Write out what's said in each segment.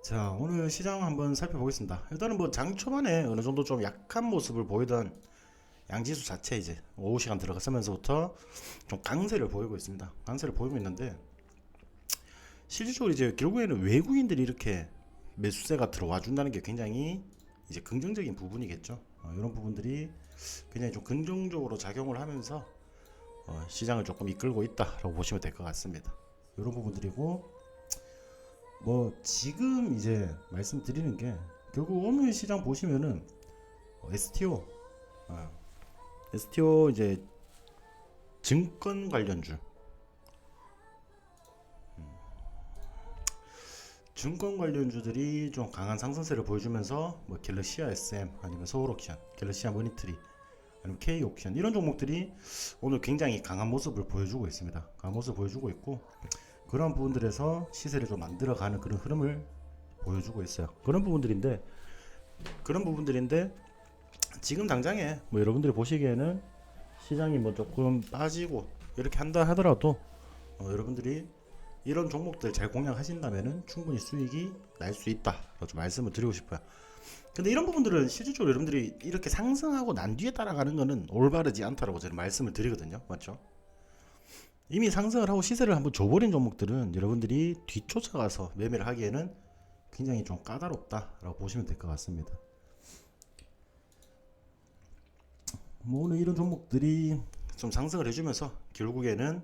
자, 오늘 시장 한번 살펴보겠습니다. 일단은 뭐 장 초반에 어느 정도 좀 약한 모습을 보이던 양지수 자체 이제 오후 시간 들어가면서부터 좀 강세를 보이고 있습니다. 강세를 보이고 있는데 실질적으로 이제 결국에는 외국인들이 이렇게 매수세가 들어와 준다는 게 굉장히 이제 긍정적인 부분이겠죠. 이런 부분들이 굉장히 좀 긍정적으로 작용을 하면서 시장을 조금 이끌고 있다라고 보시면 될 것 같습니다. 이런 부분들이고 뭐 지금 이제 말씀드리는 게 결국 오늘 시장 보시면은 STO, STO 이제 증권 관련주, 증권 관련주들이 좀 강한 상승세를 보여주면서 뭐 갤럭시아 SM 아니면 서울옥션, 갤럭시아 머니트리 아니면 K옥션 이런 종목들이 오늘 굉장히 강한 모습을 보여주고 있습니다. 강한 모습을 보여주고 있고 그런 부분들에서 시세를 좀 만들어가는 그런 흐름을 보여주고 있어요. 그런 부분들인데 지금 당장에 뭐 여러분들이 보시기에는 시장이 뭐 조금 빠지고 이렇게 한다 하더라도 여러분들이 이런 종목들 잘 공략하신다면은 충분히 수익이 날 수 있다라고 좀 말씀을 드리고 싶어요. 근데 이런 부분들은 실질적으로 여러분들이 이렇게 상승하고 난 뒤에 따라가는 거는 올바르지 않다라고 저는 말씀을 드리거든요. 맞죠? 이미 상승을 하고 시세를 한번 줘버린 종목들은 여러분들이 뒤쫓아가서 매매를 하기에는 굉장히 좀 까다롭다라고 보시면 될 것 같습니다. 뭐 오늘 이런 종목들이 좀 상승을 해주면서 결국에는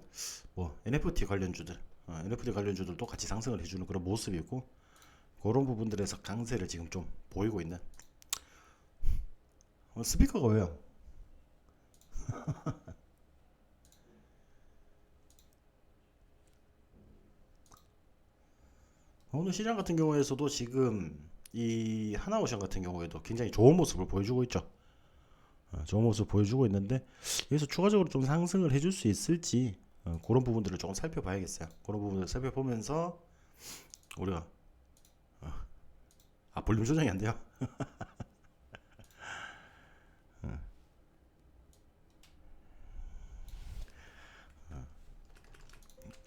뭐 NFT 관련주들, NFT 관련주들도 같이 상승을 해주는 그런 모습이고 그런 부분들에서 강세를 지금 좀 보이고 있는 스피커가 왜요? 오늘 시장 같은 경우에서도 지금 이 하나오션 같은 경우에도 굉장히 좋은 모습을 보여주고 있죠. 좋은 모습을 보여주고 있는데 여기서 추가적으로 좀 상승을 해줄 수 있을지 그런 부분들을 조금 살펴봐야겠어요. 그런 부분을 살펴보면서 우리가 볼륨 조정이 안 돼요.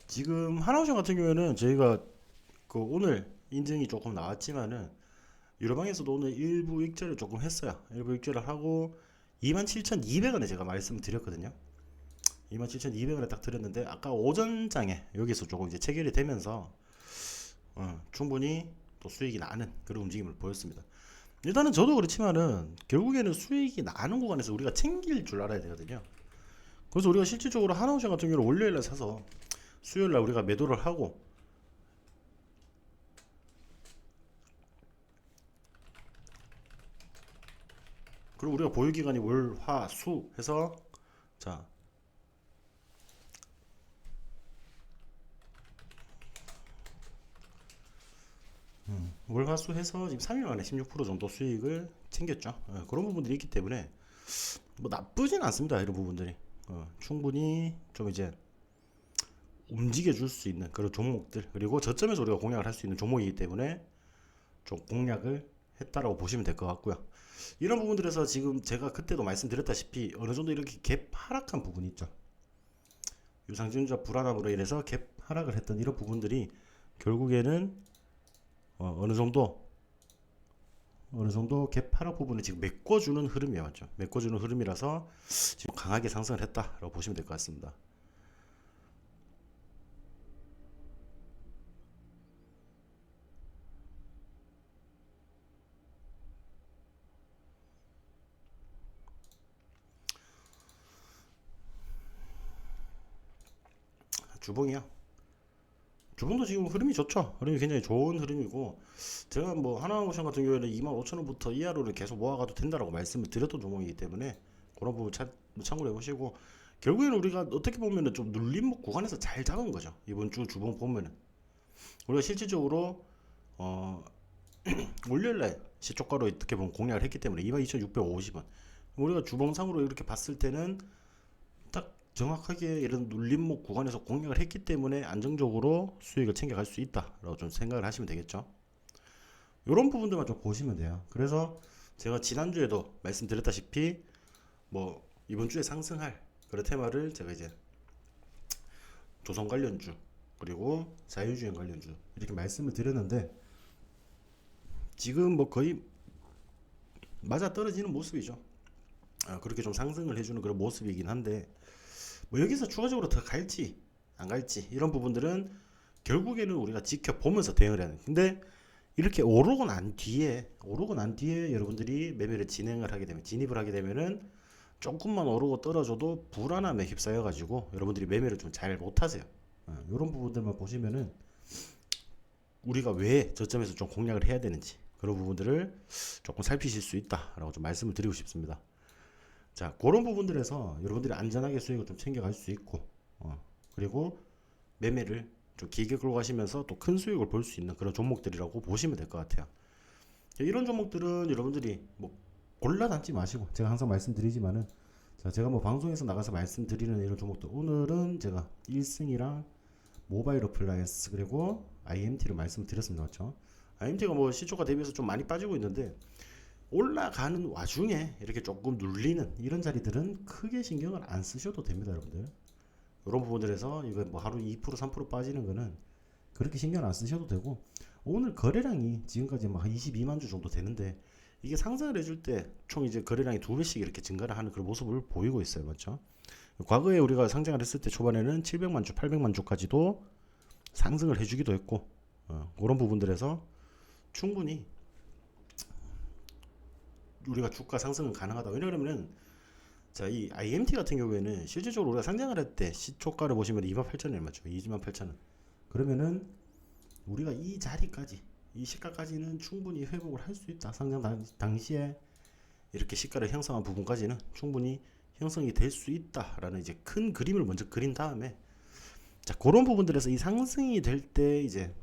지금 하나오션 같은 경우에는 저희가 그 오늘 인증이 조금 나왔지만은 유로방에서도 오늘 일부 익절을 조금 했어요. 일부 익절을 하고 27,200원에 제가 말씀을 드렸거든요. 27,200원에 딱 드렸는데 아까 오전장에 여기서 조금 이제 체결이 되면서 충분히 또 수익이 나는 그런 움직임을 보였습니다. 일단은 저도 그렇지만은 결국에는 수익이 나는 구간에서 우리가 챙길 줄 알아야 되거든요. 그래서 우리가 실질적으로 하나오션 같은 경우는 월요일날 사서 수요일날 우리가 매도를 하고 그리고 우리가 보유기간이 월, 화, 수 해서 자 월화수 해서 지금 3일 만에 16% 정도 수익을 챙겼죠. 그런 부분들이 있기 때문에 뭐 나쁘진 않습니다. 이런 부분들이 충분히 좀 이제 움직여 줄 수 있는 그런 종목들 그리고 저점에서 우리가 공략을 할 수 있는 종목이기 때문에 좀 공략을 했다라고 보시면 될 것 같고요. 이런 부분들에서 지금 제가 그때도 말씀드렸다시피 어느 정도 이렇게 갭 하락한 부분이 있죠. 유상증자 불안함으로 인해서 갭 하락을 했던 이런 부분들이 결국에는 어느 정도 갭 하락 부분을 지금 메꿔주는 흐름이에요. 맞죠? 메꿔주는 흐름이라서 지금 강하게 상승을 했다라고 보시면 될 것 같습니다. 주봉이요. 주봉도 지금 흐름이 좋죠. 흐름이 굉장히 좋은 흐름이고 제가 뭐 하나오션 같은 경우에는 25,000원부터 이하로를 계속 모아가도 된다라고 말씀을 드렸던 종목이기 때문에 그런 부분 참고를 해보시고 결국에는 우리가 어떻게 보면은 좀 눌림목 구간에서 잘 잡은 거죠. 이번 주 주봉 보면은 우리가 실질적으로 어 월요일날 시초가로 어떻게 보면 공략을 했기 때문에 22,650원 우리가 주봉상으로 이렇게 봤을 때는 딱 정확하게 이런 눌림목 구간에서 공략을 했기 때문에 안정적으로 수익을 챙겨갈 수 있다라고 좀 생각을 하시면 되겠죠. 이런 부분들만 좀 보시면 돼요. 그래서 제가 지난주에도 말씀드렸다시피 뭐 이번 주에 상승할 그런 테마를 제가 이제 조선 관련주 그리고 자유주행 관련주 이렇게 말씀을 드렸는데 지금 뭐 거의 맞아 떨어지는 모습이죠. 그렇게 좀 상승을 해주는 그런 모습이긴 한데 뭐 여기서 추가적으로 더 갈지 안 갈지 이런 부분들은 결국에는 우리가 지켜보면서 대응을 해야 돼. 근데 이렇게 오르고 난 뒤에 여러분들이 매매를 진행을 하게 되면 진입을 하게 되면은 조금만 오르고 떨어져도 불안함에 휩싸여 가지고 여러분들이 매매를 좀 잘 못하세요. 이런 부분들만 보시면은 우리가 왜 저점에서 좀 공략을 해야 되는지 그런 부분들을 조금 살피실 수 있다라고 좀 말씀을 드리고 싶습니다. 자, 그런 부분들에서 여러분들이 안전하게 수익을 좀 챙겨갈 수 있고, 그리고 매매를 좀 길게 끌고 가시면서 또 큰 수익을 볼 수 있는 그런 종목들이라고 보시면 될 것 같아요. 이런 종목들은 여러분들이 뭐 골라 담지 마시고, 제가 항상 말씀드리지만은, 자, 제가 뭐 방송에서 나가서 말씀드리는 이런 종목들, 오늘은 제가 1승이랑 모바일 어플라이언스 그리고 IMT를 말씀드렸습니다. 맞죠? IMT가 뭐 시초가 대비해서 좀 많이 빠지고 있는데, 올라가는 와중에 이렇게 조금 눌리는 이런 자리들은 크게 신경을 안 쓰셔도 됩니다, 여러분들. 이런 부분들에서 이거 뭐 하루 2% 3% 빠지는 거는 그렇게 신경 안 쓰셔도 되고, 오늘 거래량이 지금까지 막 22만 주 정도 되는데 이게 상승을 해줄 때 총 이제 거래량이 2배씩 이렇게 증가를 하는 그런 모습을 보이고 있어요. 맞죠? 과거에 우리가 상장을 했을 때 초반에는 700만 주, 800만 주까지도 상승을 해주기도 했고, 그런 부분들에서 충분히 우리가 주가 상승은 가능하다. 왜냐하면은 자, 이 IMT 같은 경우에는 실질적으로 우리가 상장을 할 때 시초가를 보시면 28,000원 맞죠? 28,000원. 그러면은 우리가 이 자리까지 이 시가까지는 충분히 회복을 할 수 있다. 상장 당시에 이렇게 시가를 형성한 부분까지는 충분히 형성이 될 수 있다라는 이제 큰 그림을 먼저 그린 다음에 자, 그런 부분들에서 이 상승이 될 때 이제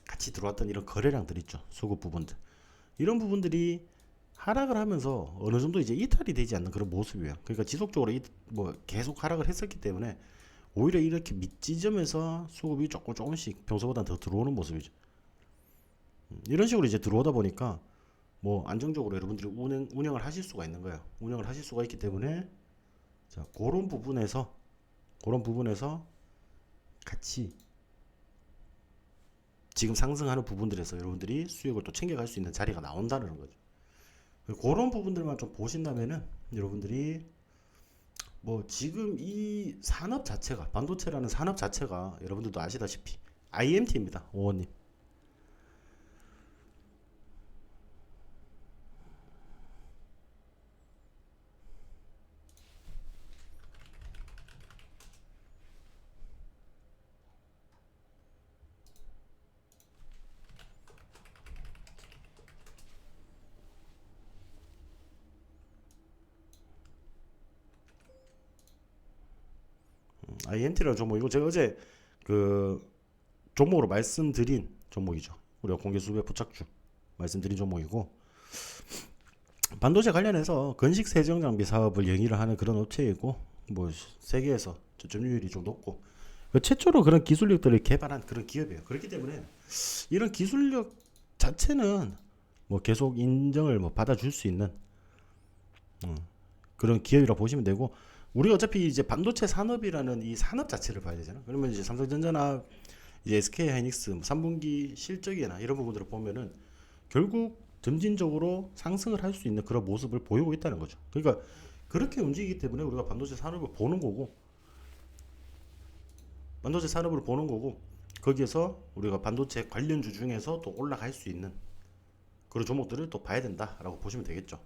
같이 들어왔던 이런 거래량들 있죠. 수급 부분들. 이런 부분들이 하락을 하면서 어느 정도 이제 이탈이 되지 않는 그런 모습이에요. 그러니까 지속적으로 뭐 계속 하락을 했었기 때문에 오히려 이렇게 밑지점에서 수급이 조금씩 평소보다 더 들어오는 모습이죠. 이런 식으로 이제 들어오다 보니까 뭐 안정적으로 여러분들이 운영을 하실 수가 있는 거예요. 운영을 하실 수가 있기 때문에 자, 그런 부분에서 같이 지금 상승하는 부분들에서 여러분들이 수익을 또 챙겨갈 수 있는 자리가 나온다는 거죠. 그런 부분들만 좀 보신다면은 여러분들이 뭐 지금 이 산업 자체가 반도체라는 산업 자체가 여러분들도 아시다시피 IMT입니다. 오원님. IMT라는 종목 이거 제가 어제 그 종목으로 말씀드린 종목이죠. 우리가 공개 수배 포착주 말씀드린 종목이고 반도체 관련해서 건식 세정 장비 사업을 영위를 하는 그런 업체이고 뭐 세계에서 점유율이 좀 높고 최초로 그런 기술력들을 개발한 그런 기업이에요. 그렇기 때문에 이런 기술력 자체는 뭐 계속 인정을 뭐 받아줄 수 있는 그런 기업이라 보시면 되고 우리가 어차피 이제 반도체 산업이라는 이 산업 자체를 봐야 되잖아. 그러면 이제 삼성전자나 이제 SK 하이닉스 3분기 실적이나 이런 부분들을 보면은 결국 점진적으로 상승을 할 수 있는 그런 모습을 보이고 있다는 거죠. 그러니까 그렇게 움직이기 때문에 우리가 반도체 산업을 보는 거고 거기에서 우리가 반도체 관련주 중에서 또 올라갈 수 있는 그런 종목들을 또 봐야 된다라고 보시면 되겠죠.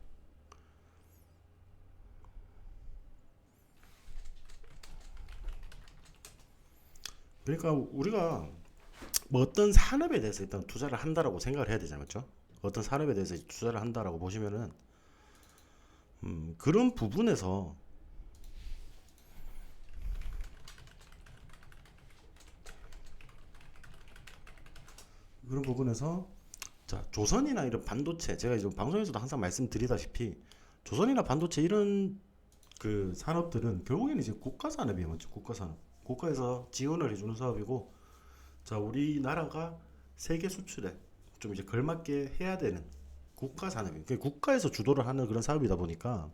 그러니까 우리가 뭐 어떤 산업에 대해서 일단 투자를 한다라고 생각을 해야 되잖아요, 맞죠? 어떤 산업에 대해서 투자를 한다라고 보시면은 그런 부분에서 자, 조선이나 이런 반도체 제가 이제 방송에서도 항상 말씀드리다시피 조선이나 반도체 이런 그 산업들은 결국에는 이제 국가 산업이에요, 맞죠? 국가 산업. 국가에서 지원을 해주는 사업이고, 자, 우리나라가 세계 수출에 좀 이제 걸맞게 해야 되는 국가 산업이에요. 국가에서 주도를 하는 그런 사업이다 보니까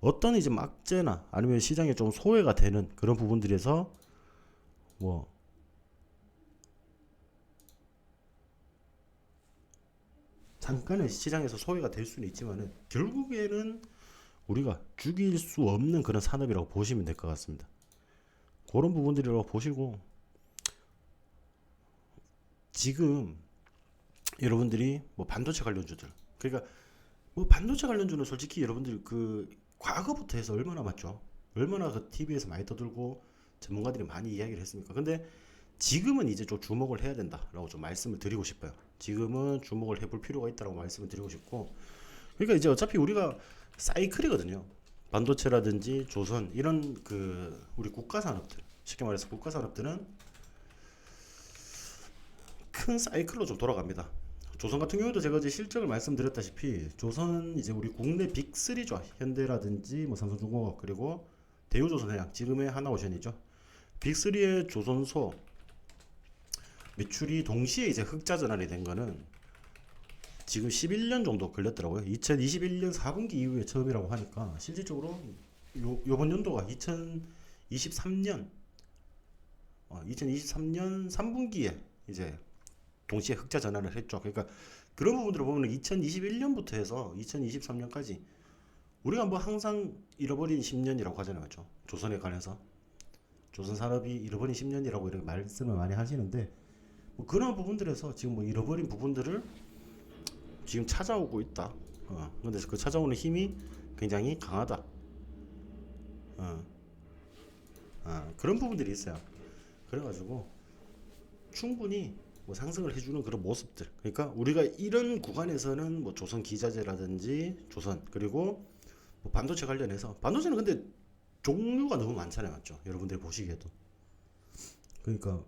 어떤 이제 막제나 아니면 시장에 좀 소외가 되는 그런 부분들에서 뭐 잠깐은 시장에서 소외가 될 수는 있지만은 결국에는 우리가 죽일 수 없는 그런 산업이라고 보시면 될 것 같습니다. 그런 부분들이라고 보시고, 지금 여러분들이 뭐 반도체 관련주들, 그러니까 뭐 반도체 관련주는 솔직히 여러분들 그 과거부터 해서 얼마나 맞죠? 얼마나 그 TV에서 많이 떠들고 전문가들이 많이 이야기를 했습니까? 근데 지금은 이제 좀 주목을 해야 된다라고 좀 말씀을 드리고 싶어요. 지금은 주목을 해볼 필요가 있다라고 말씀을 드리고 싶고, 그러니까 이제 어차피 우리가 사이클이거든요. 반도체라든지 조선 이런 그 우리 국가 산업들, 쉽게 말해서 국가 산업들은 큰 사이클로 좀 돌아갑니다. 조선 같은 경우도 제가 이제 실적을 말씀드렸다시피 조선은 이제 우리 국내 빅3죠. 현대라든지 뭐 삼성중공업 그리고 대우조선해양 지금의 하나오션이죠. 빅3의 조선소 매출이 동시에 이제 흑자 전환이 된 거는 지금 11년 정도 걸렸더라고요. 2021년 4분기 이후에 처음이라고 하니까 실질적으로 요번 연도가 2023년 2023년 3분기에 이제 동시에 흑자 전환을 했죠. 그러니까 그런 부분들을 보면 2021년부터 해서 2023년까지 우리가 뭐 항상 잃어버린 10년이라고 하잖아요. 맞죠? 조선에 관해서 조선 산업이 잃어버린 10년이라고 이렇게 말씀을 많이 하시는데 뭐 그런 부분들에서 지금 뭐 잃어버린 부분들을 지금 찾아오고 있다. 근데 그 찾아오는 힘이 굉장히 강하다. 그런 부분들이 있어요. 그래가지고 충분히 뭐 상승을 해주는 그런 모습들. 그러니까 우리가 이런 구간에서는 뭐 조선 기자재라든지 조선 그리고 뭐 반도체 관련해서 반도체는 근데 종류가 너무 많잖아요, 맞죠? 여러분들이 보시기에도. 그러니까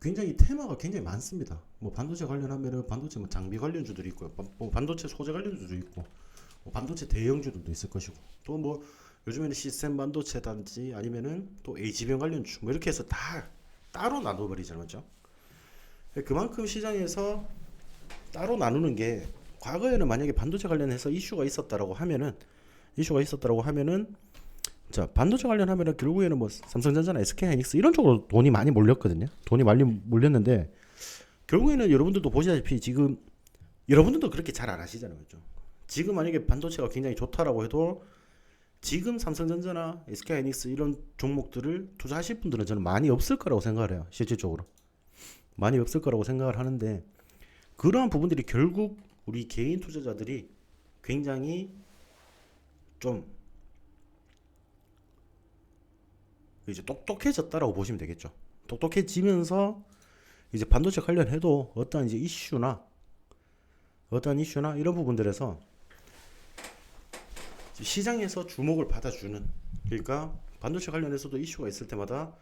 굉장히 테마가 굉장히 많습니다. 뭐 반도체 관련하면은 반도체 뭐 장비 관련주들이 있고요. 뭐 반도체 소재 관련주도 있고, 뭐 반도체 대형주들도 있을 것이고, 또 뭐 요즘에는 시스템 반도체단지 아니면은 또 HBM 관련주 뭐 이렇게 해서 다 따로 나눠버리잖아요, 맞죠? 그만큼 시장에서 따로 나누는 게 과거에는 만약에 반도체 관련해서 이슈가 있었다라고 하면은 자 반도체 관련하면은 결국에는 뭐 삼성전자나 SK하이닉스 이런 쪽으로 돈이 많이 몰렸거든요. 돈이 많이 몰렸는데 결국에는 여러분들도 보시다시피 지금 여러분들도 그렇게 잘 안 하시잖아요, 그렇죠? 지금 만약에 반도체가 굉장히 좋다라고 해도 지금 삼성전자나 SK하이닉스 이런 종목들을 투자하실 분들은 저는 많이 없을 거라고 생각을 해요. 실질적으로 많이 없을 거라고 생각을 하는데 그러한 부분들이 결국 우리 개인 투자자들이 굉장히 좀 이제 똑똑해졌다라고 보시면 되겠죠. 똑똑해지면서 이제 반도체 관련해도 어떠한 이슈나 이런 부분들에서 시장에서 주목을 받아주는, 그러니까 반도체 관련해서도 이슈가 있을 때마다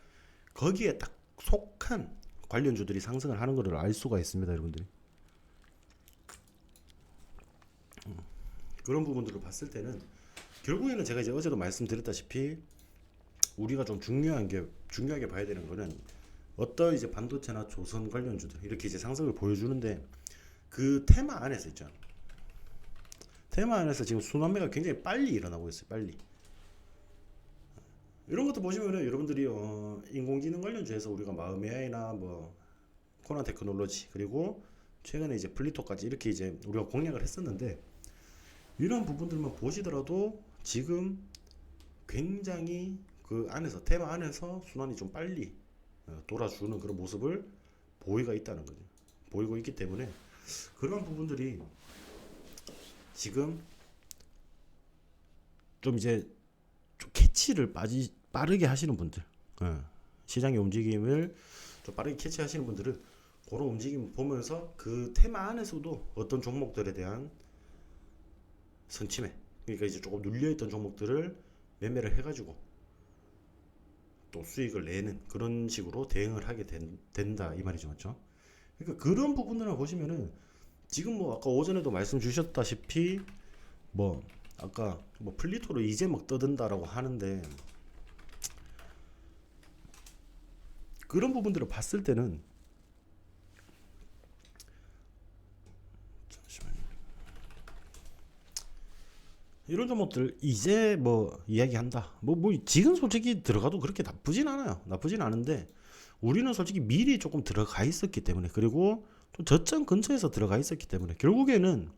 거기에 딱 속한 관련주들이 상승을 하는 것을 알 수가 있습니다, 여러분들이. 그런 부분들을 봤을 때는 결국에는 제가 이제 어제도 말씀드렸다시피 우리가 좀 중요하게 봐야 되는 거는 어떤 이제 반도체나 조선 관련주들 이렇게 이제 상승을 보여주는데 그 테마 안에서 있죠. 테마 안에서 지금 순환매가 굉장히 빨리 일어나고 있어요. 빨리. 이런 것도 보시면은 여러분들이 인공지능 관련주에서 우리가 마음AI나 뭐 코난 테크놀로지 그리고 최근에 이제 플리토까지 이렇게 이제 우리가 공략을 했었는데 이런 부분들만 보시더라도 지금 굉장히 그 안에서 테마 안에서 순환이 좀 빨리 돌아주는 그런 모습을 보이고 있기 때문에 그런 부분들이 지금 좀 이제 좀 캐치를 빠르게 하시는 분들, 시장의 움직임을 좀 빠르게 캐치하시는 분들은 그런 움직임을 보면서 그 테마 안에서도 어떤 종목들에 대한 선침해, 그러니까 이제 조금 눌려있던 종목들을 매매를 해가지고 또 수익을 내는 그런 식으로 대응을 하게 된다 이 말이죠, 맞죠? 그러니까 그런 부분들을 보시면은 지금 뭐 아까 오전에도 말씀 주셨다시피 뭐 아까 뭐 플리토로 이제 막 떠든다라고 하는데 그런 부분들을 봤을 때는 잠시만요. 이런 종목들 이제 뭐 이야기한다. 뭐 지금 솔직히 들어가도 그렇게 나쁘진 않아요. 나쁘진 않은데 우리는 솔직히 미리 조금 들어가 있었기 때문에 그리고 또 저점 근처에서 들어가 있었기 때문에 결국에는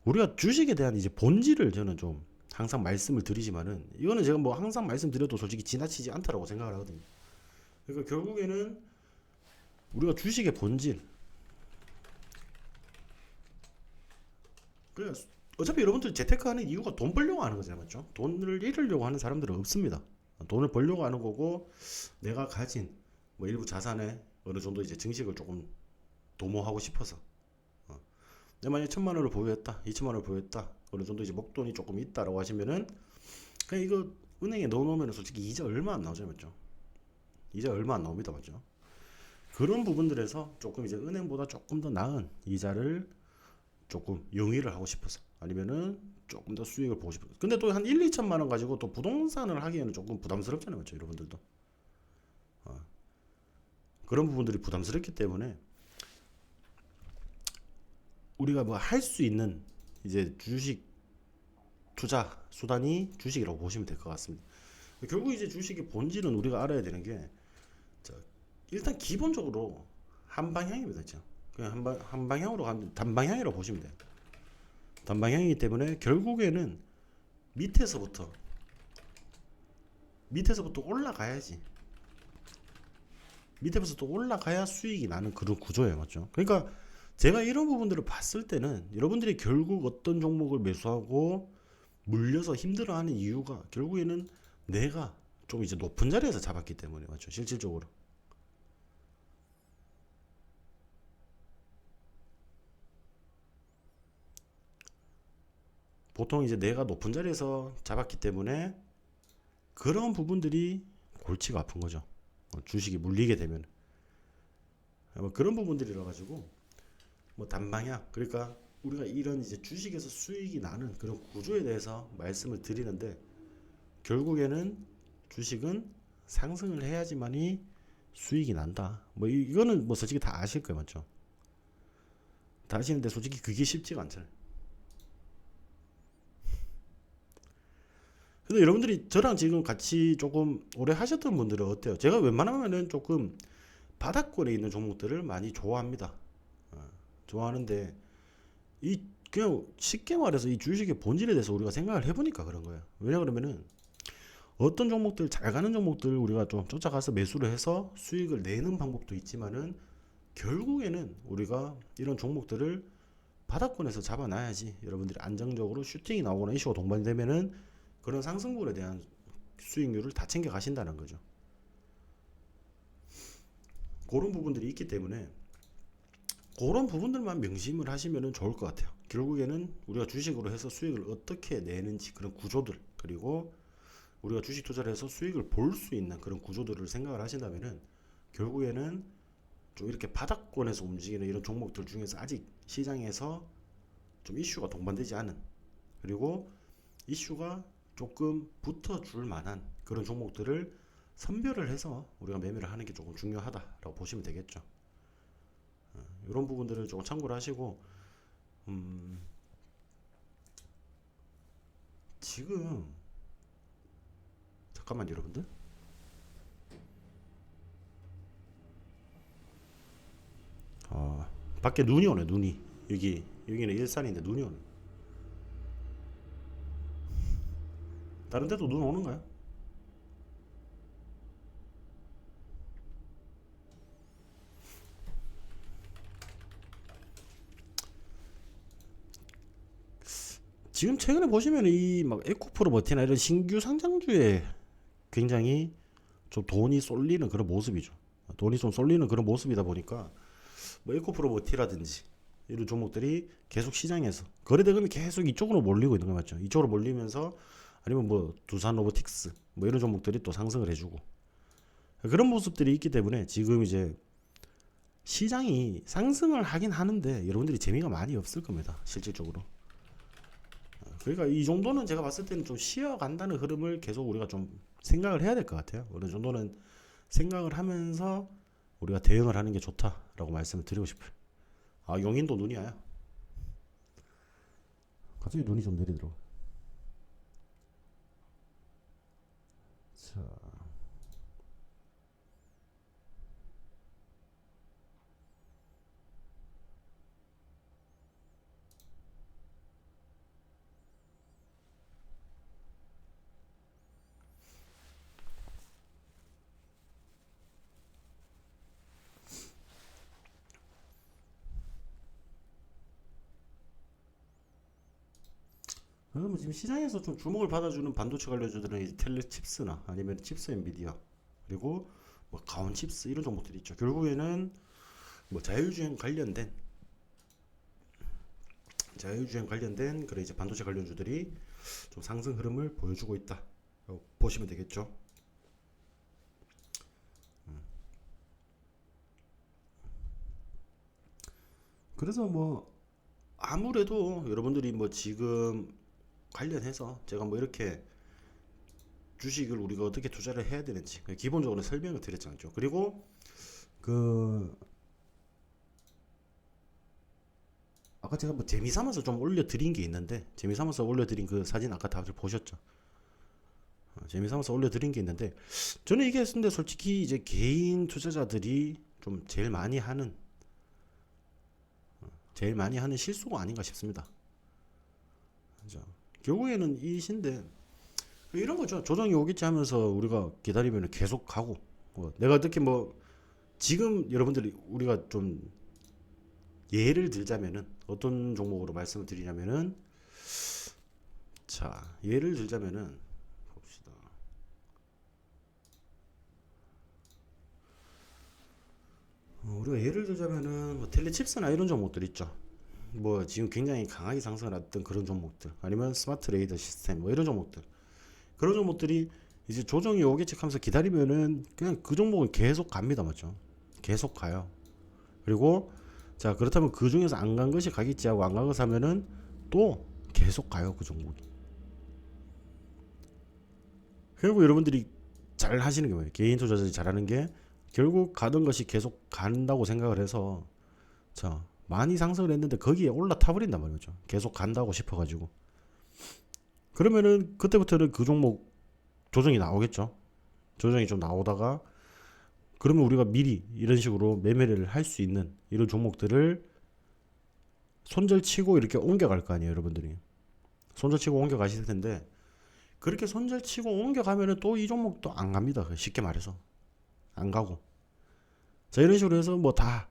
우리가 주식에 대한 이제 본질을 저는 좀 항상 말씀을 드리지만은 이거는 제가 뭐 항상 말씀드려도 솔직히 지나치지 않다라고 생각을 하거든요. 그러니까 결국에는 우리가 주식의 본질, 그러니까 어차피 여러분들 재테크하는 이유가 돈 벌려고 하는 거잖아요, 맞죠? 돈을 잃으려고 하는 사람들은 없습니다. 돈을 벌려고 하는 거고 내가 가진 뭐 일부 자산에 어느 정도 이제 증식을 조금 도모하고 싶어서 내가 만약에 1,000만 원을 보유했다, 2,000만 원을 보유했다, 어느 정도 이제 목돈이 조금 있다라고 하시면은 그냥 이거 은행에 넣어놓으면 솔직히 이자 얼마 안 나오죠, 맞죠? 이자 얼마 안 나옵니다, 맞죠? 그런 부분들에서 조금 이제 은행보다 조금 더 나은 이자를 조금 영위를 하고 싶어서 아니면은 조금 더 수익을 보고 싶어서 근데 또 한 1, 2천만 원 가지고 또 부동산을 하기에는 조금 부담스럽잖아요, 맞죠? 여러분들도 그런 부분들이 부담스럽기 때문에 우리가 뭐 할 수 있는 이제 주식 투자 수단이 주식이라고 보시면 될 것 같습니다. 결국 이제 주식의 본질은 우리가 알아야 되는 게 일단 기본적으로 한 방향입니다. 그냥 한 방향으로 가면 단방향이라고 보시면 돼요. 단방향이기 때문에 결국에는 밑에서부터 올라가야지. 밑에서부터 올라가야 수익이 나는 그런 구조예요, 맞죠? 그러니까 제가 이런 부분들을 봤을 때는 여러분들이 결국 어떤 종목을 매수하고 물려서 힘들어하는 이유가 결국에는 내가 좀 이제 높은 자리에서 잡았기 때문에 맞죠? 실질적으로. 보통 이제 내가 높은 자리에서 잡았기 때문에 그런 부분들이 골치가 아픈 거죠. 주식이 물리게 되면 뭐 그런 부분들이라 가지고 뭐 단방향 그러니까 우리가 이런 이제 주식에서 수익이 나는 그런 구조에 대해서 말씀을 드리는데 결국에는 주식은 상승을 해야지만이 수익이 난다. 뭐 이거는 뭐 솔직히 다 아실 거예요, 맞죠? 다 아시는데 솔직히 그게 쉽지가 않잖아요. 근데 여러분들이 저랑 지금 같이 조금 오래 하셨던 분들은 어때요? 제가 웬만하면은 조금 바닥권에 있는 종목들을 많이 좋아합니다. 좋아하는데 이 그냥 쉽게 말해서 이 주식의 본질에 대해서 우리가 생각을 해보니까 그런 거예요. 왜냐 그러면은 어떤 종목들 잘 가는 종목들 우리가 좀 쫓아가서 매수를 해서 수익을 내는 방법도 있지만은 결국에는 우리가 이런 종목들을 바닥권에서 잡아놔야지 여러분들이 안정적으로 슈팅이 나오거나 이슈가 동반이 되면은 그런 상승분에 대한 수익률을 다 챙겨 가신다는 거죠. 그런 부분들이 있기 때문에 그런 부분들만 명심을 하시면 좋을 것 같아요. 결국에는 우리가 주식으로 해서 수익을 어떻게 내는지 그런 구조들 그리고 우리가 주식 투자를 해서 수익을 볼 수 있는 그런 구조들을 생각을 하신다면은 결국에는 좀 이렇게 바닥권에서 움직이는 이런 종목들 중에서 아직 시장에서 좀 이슈가 동반되지 않은 그리고 이슈가 조금 붙어줄 만한 그런 종목들을 선별을 해서 우리가 매매를 하는 게 조금 중요하다라고 보시면 되겠죠. 이런 부분들을 조금 참고를 하시고 지금 잠깐만 여러분들 밖에 눈이 오네 눈이 여기는 일산인데 눈이 오네. 다른 데도 눈 오는가요? 지금 최근에 보시면 이 막 에코프로버티나 이런 신규 상장주에 굉장히 좀 돈이 쏠리는 그런 모습이죠. 돈이 좀 쏠리는 그런 모습이다 보니까 뭐 에코프로버티라든지 이런 종목들이 계속 시장에서 거래 대금이 계속 이쪽으로 몰리고 있는 거 맞죠? 이쪽으로 몰리면서 아니면 뭐 두산 로보틱스 뭐 이런 종목들이 또 상승을 해주고 그런 모습들이 있기 때문에 지금 이제 시장이 상승을 하긴 하는데 여러분들이 재미가 많이 없을 겁니다. 실질적으로. 그러니까 이 정도는 제가 봤을 때는 좀 쉬어간다는 흐름을 계속 우리가 좀 생각을 해야 될 것 같아요. 어느 정도는 생각을 하면서 우리가 대응을 하는 게 좋다라고 말씀을 드리고 싶어요. 용인도 눈이 와요. 갑자기 눈이 좀 내리더라고. 자, 그러면 지금 시장에서 좀 주목을 받아주는 반도체 관련주들은 이제 텔레칩스나 아니면 칩스 엔비디아 그리고 뭐 가온 칩스 이런 종목들이 있죠. 결국에는 뭐 자율주행 관련된 그런 이제 반도체 관련주들이 좀 상승 흐름을 보여주고 있다. 보시면 되겠죠. 그래서 뭐 아무래도 여러분들이 뭐 지금 관련해서 제가 뭐 이렇게 주식을 우리가 어떻게 투자를 해야 되는지 기본적으로 설명을 드렸잖아요. 그리고 그 아까 제가 뭐 재미삼아서 좀 올려드린 게 있는데 재미삼아서 올려드린 그 사진 아까 다들 보셨죠? 재미삼아서 올려드린 게 있는데 저는 이게 근데 솔직히 이제 개인 투자자들이 좀 제일 많이 하는 실수가 아닌가 싶습니다. 그죠? 결국에는 이 시인데 이런 거죠. 조정이 오겠지 하면서 우리가 기다리면 계속 가고 내가 특히 뭐 지금 여러분들이 우리가 좀 예를 들자면은 어떤 종목으로 말씀을 드리냐면은 자 예를 들자면은 봅시다. 우리가 예를 들자면은 뭐 텔레칩스나 이런 종목들 있죠. 뭐 지금 굉장히 강하게 상승을 했던 그런 종목들 아니면 스마트 레이더 시스템 뭐 이런 종목들 그런 종목들이 이제 조정이 오겠지 하면서 기다리면은 그냥 그 종목은 계속 갑니다. 맞죠? 계속 가요. 그리고 자 그렇다면 그 중에서 안 간 것이 가겠지 하고 안 간 것 사면은 또 계속 가요. 그 종목이. 결국 여러분들이 잘 하시는 게 뭐예요? 개인 투자자들이 잘하는 게 결국 가던 것이 계속 간다고 생각을 해서 자 많이 상승을 했는데 거기에 올라타 버린단 말이죠. 계속 간다고 싶어가지고 그러면은 그때부터는 그 종목 조정이 나오겠죠. 조정이 좀 나오다가 그러면 우리가 미리 이런 식으로 매매를 할 수 있는 이런 종목들을 손절치고 이렇게 옮겨갈 거 아니에요, 여러분들이. 손절치고 옮겨가실 텐데 그렇게 손절치고 옮겨가면은 또 이 종목도 안 갑니다. 쉽게 말해서 안 가고. 자 이런 식으로 해서 뭐 다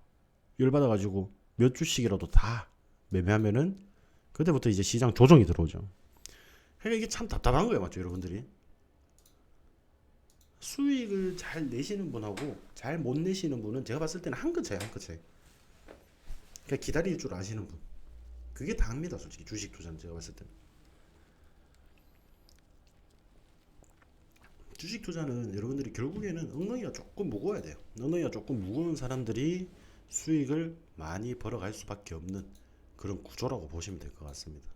열받아가지고 몇 주씩이라도 다 매매하면은 그때부터 이제 시장 조정이 들어오죠. 그러니까 이게 참 답답한 거예요, 맞죠, 여러분들이? 수익을 잘 내시는 분하고 잘 못 내시는 분은 제가 봤을 때는 한 끗 차이, 한 끗 차이. 그러니까 기다릴 줄 아시는 분. 그게 다입니다, 솔직히 주식 투자는 제가 봤을 때는. 주식 투자는 여러분들이 결국에는 엉덩이가 조금 무거워야 돼요. 엉덩이가 조금 무거운 사람들이 수익을 많이 벌어갈 수밖에 없는 그런 구조라고 보시면 될 것 같습니다.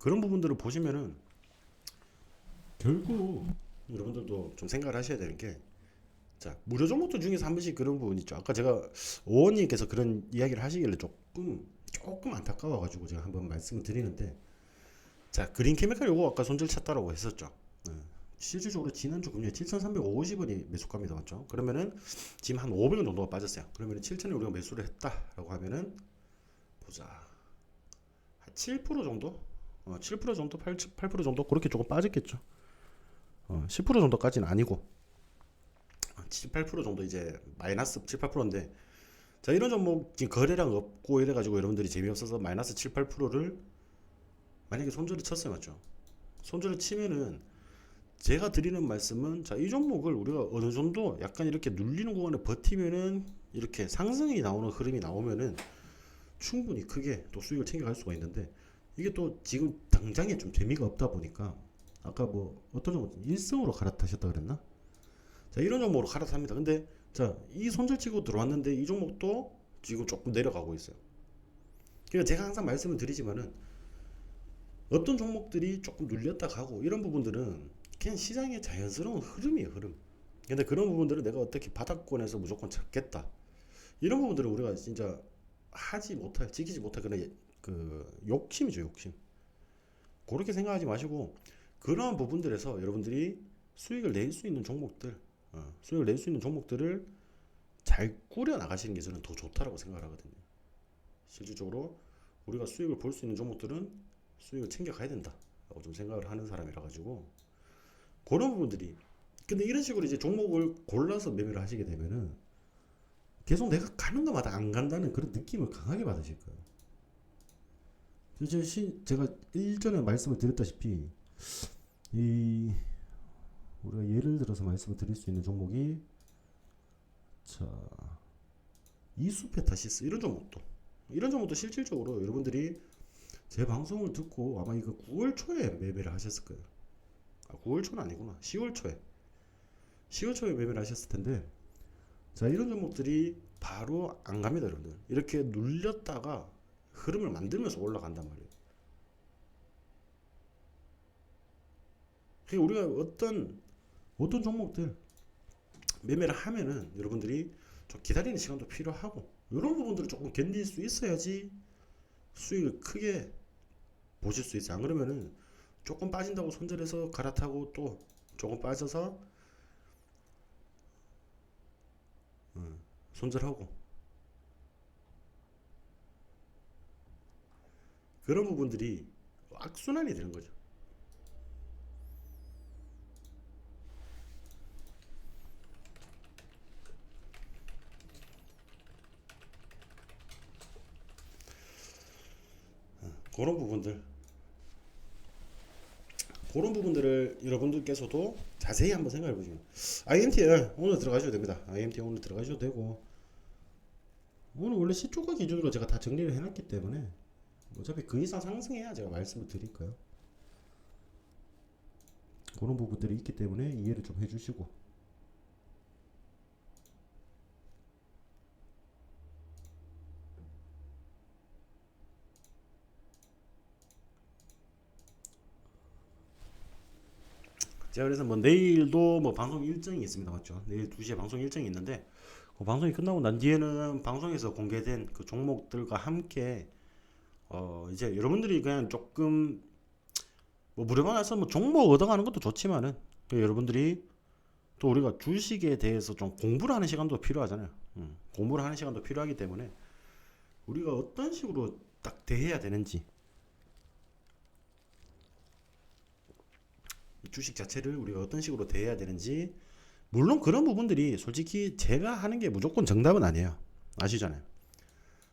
그런 부분들을 보시면은 결국 여러분들도 좀 생각을 하셔야 되는 게 자, 무료 종목들 중에서 한 번씩 그런 부분 있죠. 아까 제가 오원님께서 그런 이야기를 하시길래 조금 안타까워가지고 제가 한번 말씀을 드리는데 자, 그린 케미칼 요거 아까 손절 찼다라고 했었죠. 네. 실질적으로 지난주 금요일 7,350원이 매수가입니다. 맞죠? 그러면은 지금 한 500원 정도가 빠졌어요. 그러면 7,000에 우리가 매수를 했다라고 하면은 보자. 한 7% 정도? 7% 정도? 8% 정도? 그렇게 조금 빠졌겠죠. 10% 정도까지는 아니고 7, 8% 정도 이제 마이너스 7, 8%인데 자 이런 종목 지금 거래량 없고 이래가지고 여러분들이 재미없어서 마이너스 7, 8%를 만약에 손절을 쳤어요. 맞죠? 손절을 치면은 제가 드리는 말씀은 자 이 종목을 우리가 어느 정도 약간 이렇게 눌리는 구간에 버티면은 이렇게 상승이 나오는 흐름이 나오면은 충분히 크게 또 수익을 챙겨갈 수가 있는데 이게 또 지금 당장에 좀 재미가 없다 보니까 아까 뭐 어떤 종목 1승으로 갈아타셨다 그랬나? 자 이런 종목으로 갈아탑니다. 근데 자 이 손절치고 들어왔는데 이 종목도 지금 조금 내려가고 있어요. 그러니까 제가 항상 말씀을 드리지만은 어떤 종목들이 조금 눌렸다 가고 이런 부분들은 그냥 시장의 자연스러운 흐름이에요, 흐름. 근데 그런 부분들은 내가 어떻게 바닥권에서 무조건 잡겠다. 이런 부분들은 우리가 진짜 지키지 못할 그런 그 욕심이죠, 욕심. 그렇게 생각하지 마시고 그러한 부분들에서 여러분들이 수익을 낼 수 있는 종목들, 수익을 낼 수 있는 종목들을 잘 꾸려 나가시는 게 저는 더 좋다라고 생각을 하거든요. 실질적으로 우리가 수익을 볼 수 있는 종목들은 수익을 챙겨가야 된다라고 좀 생각을 하는 사람이라 가지고 그런 부분들이 근데 이런 식으로 이제 종목을 골라서 매매를 하시게 되면은 계속 내가 가는 것마다 안 간다는 그런 느낌을 강하게 받으실 거예요. 제가 일전에 말씀을 드렸다시피 이 우리가 예를 들어서 말씀을 드릴 수 있는 종목이 자 이수페타시스 이런 종목도 실질적으로 여러분들이 제 방송을 듣고 아마 이거 9월 초에 매매를 하셨을 거예요. 9월 초는 아니구나. 10월 초에 매매를 하셨을 텐데 자 이런 종목들이 바로 안 갑니다, 여러분들. 이렇게 눌렸다가 흐름을 만들면서 올라간단 말이에요. 그러니까 우리가 어떤 종목들 매매를 하면은 여러분들이 좀 기다리는 시간도 필요하고 이런 부분들을 조금 견딜 수 있어야지 수익을 크게 보실 수 있어요. 안 그러면은 조금 빠진다고 손절해서 갈아타고 또 조금 빠져서 손절하고 그런 부분들이 악순환이 되는 거죠. 그런 부분들 그런 부분들을 여러분들께서도 자세히 한번 생각해 보시면 IMT 오늘 들어가셔도 됩니다. IMT 오늘 들어가셔도 되고 오늘 원래 시초가 기준으로 제가 다 정리를 해놨기 때문에 어차피 그 이상 상승해야 제가 말씀을 드릴 거예요. 그런 부분들이 있기 때문에 이해를 좀 해주시고 제가 그래서 뭐 내일도 뭐 방송 일정이 있습니다. 맞죠? 내일 2시에 방송 일정이 있는데 그 방송이 끝나고 난 뒤에는 방송에서 공개된 그 종목들과 함께 이제 여러분들이 그냥 조금 뭐 무료방에서 뭐 종목 얻어가는 것도 좋지만은 여러분들이 또 우리가 주식에 대해서 좀 공부를 하는 시간도 필요하잖아요. 공부를 하는 시간도 필요하기 때문에 우리가 어떤 식으로 딱 대해야 되는지 주식 자체를 우리가 어떤 식으로 대해야 되는지 물론 그런 부분들이 솔직히 제가 하는 게 무조건 정답은 아니에요. 아시잖아요.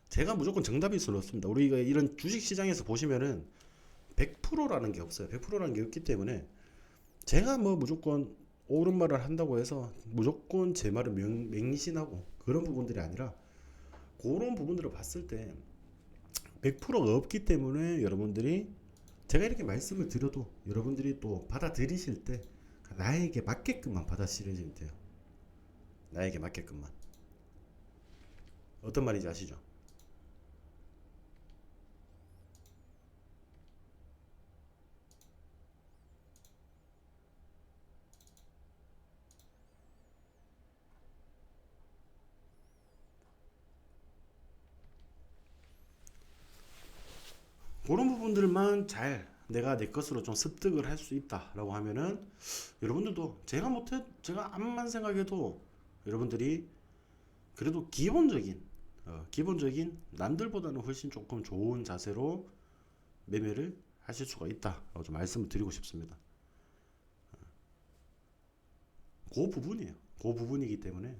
제가 무조건 정답일 수는 없습니다. 우리가 이런 주식 시장에서 보시면은 100%라는 게 없어요. 100%라는 게 없기 때문에 제가 뭐 무조건 옳은 말을 한다고 해서 무조건 제 말을 맹신하고 그런 부분들이 아니라 그런 부분들을 봤을 때 100%가 없기 때문에 여러분들이 제가 이렇게 말씀을 드려도 여러분들이 또 받아들이실 때 나에게 맞게끔만 받아들여지면 돼요. 나에게 맞게끔만. 어떤 말인지 아시죠? 그런 부분들만 잘 내가 내 것으로 좀 습득을 할 수 있다라고 하면은 여러분들도 제가 암만 생각해도 여러분들이 그래도 기본적인 남들보다는 훨씬 조금 좋은 자세로 매매를 하실 수가 있다라고 좀 말씀을 드리고 싶습니다. 그 부분이에요. 그 부분이기 때문에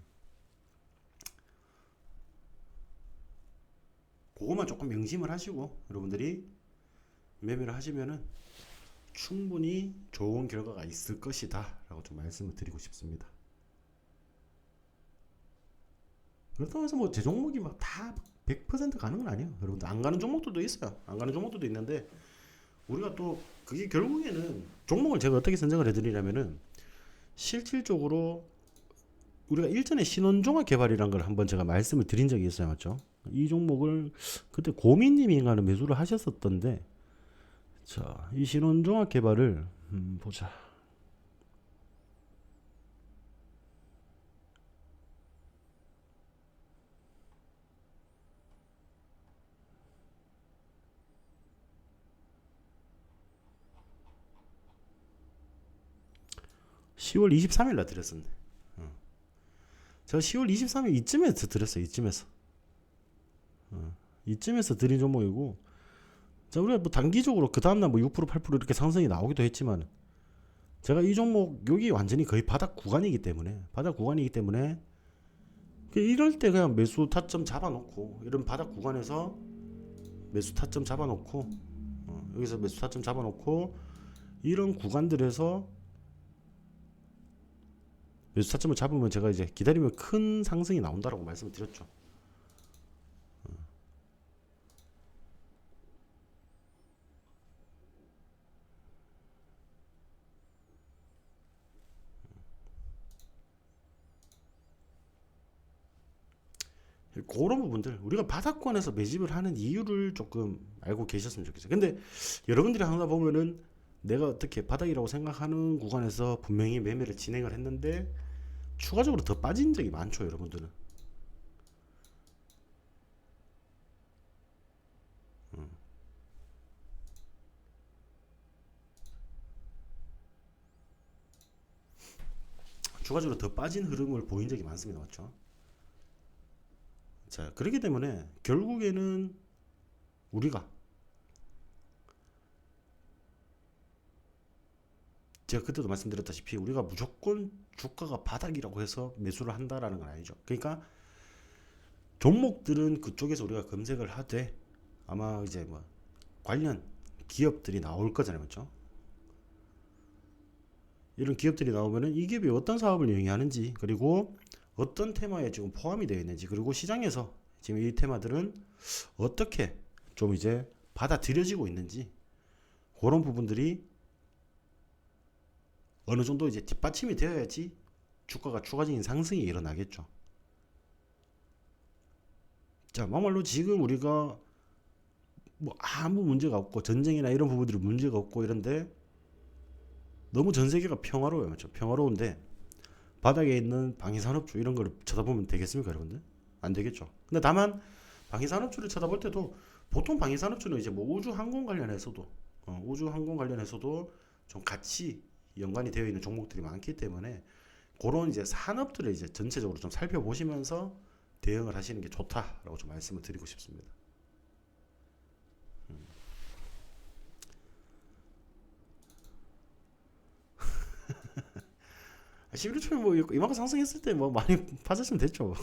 그것만 조금 명심을 하시고 여러분들이 매매를 하시면은 충분히 좋은 결과가 있을 것이다 라고 좀 말씀을 드리고 싶습니다. 그렇다고 해서 뭐 제 종목이 막 다 100% 가는 건 아니에요. 여러분들 안 가는 종목들도 있어요. 안 가는 종목들도 있는데 우리가 또 그게 결국에는 종목을 제가 어떻게 선정을 해드리냐면은 실질적으로 우리가 일전에 신원종합 개발이란 걸 한번 제가 말씀을 드린 적이 있어요. 맞죠? 이 종목을 그때 고민님인가는 매수를 하셨었던데 자, 이 신원종합 개발을 보자. (10월 23일) 날 드렸었네. 제가 10월 23일 이쯤에서 드렸어요. 이쯤에서 드린 종목이고 자, 우리가 뭐 단기적으로 그 다음날 뭐 6% 8% 이렇게 상승이 나오기도 했지만 제가 이 종목 여기 완전히 거의 바닥 구간이기 때문에 이럴 때 그냥 매수 타점 잡아놓고 이런 바닥 구간에서 매수 타점 잡아놓고 여기서 매수 타점 잡아놓고 이런 구간들에서 매수 타점을 잡으면 제가 이제 기다리면 큰 상승이 나온다라고 말씀을 드렸죠. 그런 부분들 우리가 바닥권에서 매집을 하는 이유를 조금 알고 계셨으면 좋겠어요. 근데 여러분들이 항상 보면은 내가 어떻게 바닥이라고 생각하는 구간에서 분명히 매매를 진행을 했는데 추가적으로 더 빠진 적이 많죠, 여러분들은. 추가적으로 더 빠진 흐름을 보인 적이 많습니다, 맞죠? 자, 그렇기 때문에 결국에는 우리가 제가 그때도 말씀드렸다시피 우리가 무조건 주가가 바닥이라고 해서 매수를 한다라는 건 아니죠. 그러니까 종목들은 그쪽에서 우리가 검색을 하되 아마 이제 뭐 관련 기업들이 나올 거잖아요, 맞죠? 이런 기업들이 나오면은 이 기업이 어떤 사업을 영위하는지 그리고 어떤 테마에 지금 포함이 되어 있는지 그리고 시장에서 지금 이 테마들은 어떻게 좀 이제 받아들여지고 있는지 그런 부분들이 어느 정도 이제 뒷받침이 되어야지 주가가 추가적인 상승이 일어나겠죠. 자, 막말로 지금 우리가 뭐 아무 문제가 없고 전쟁이나 이런 부분들이 문제가 없고 이런데 너무 전 세계가 평화로워요, 맞죠? 평화로운데 바닥에 있는 방위산업주 이런 걸 쳐다보면 되겠습니까, 여러분들? 안 되겠죠. 근데 다만 방위산업주를 쳐다볼 때도 보통 방위산업주는 이제 뭐 우주항공 관련해서도 우주항공 관련해서도 좀 같이 연관이 되어 있는 종목들이 많기 때문에 그런 이제 산업들을 이제 전체적으로 좀 살펴보시면서 대응을 하시는 게 좋다라고 좀 말씀을 드리고 싶습니다. 11월 초에 뭐 이만큼 상승했을 때 뭐 많이 빠졌으면 됐죠.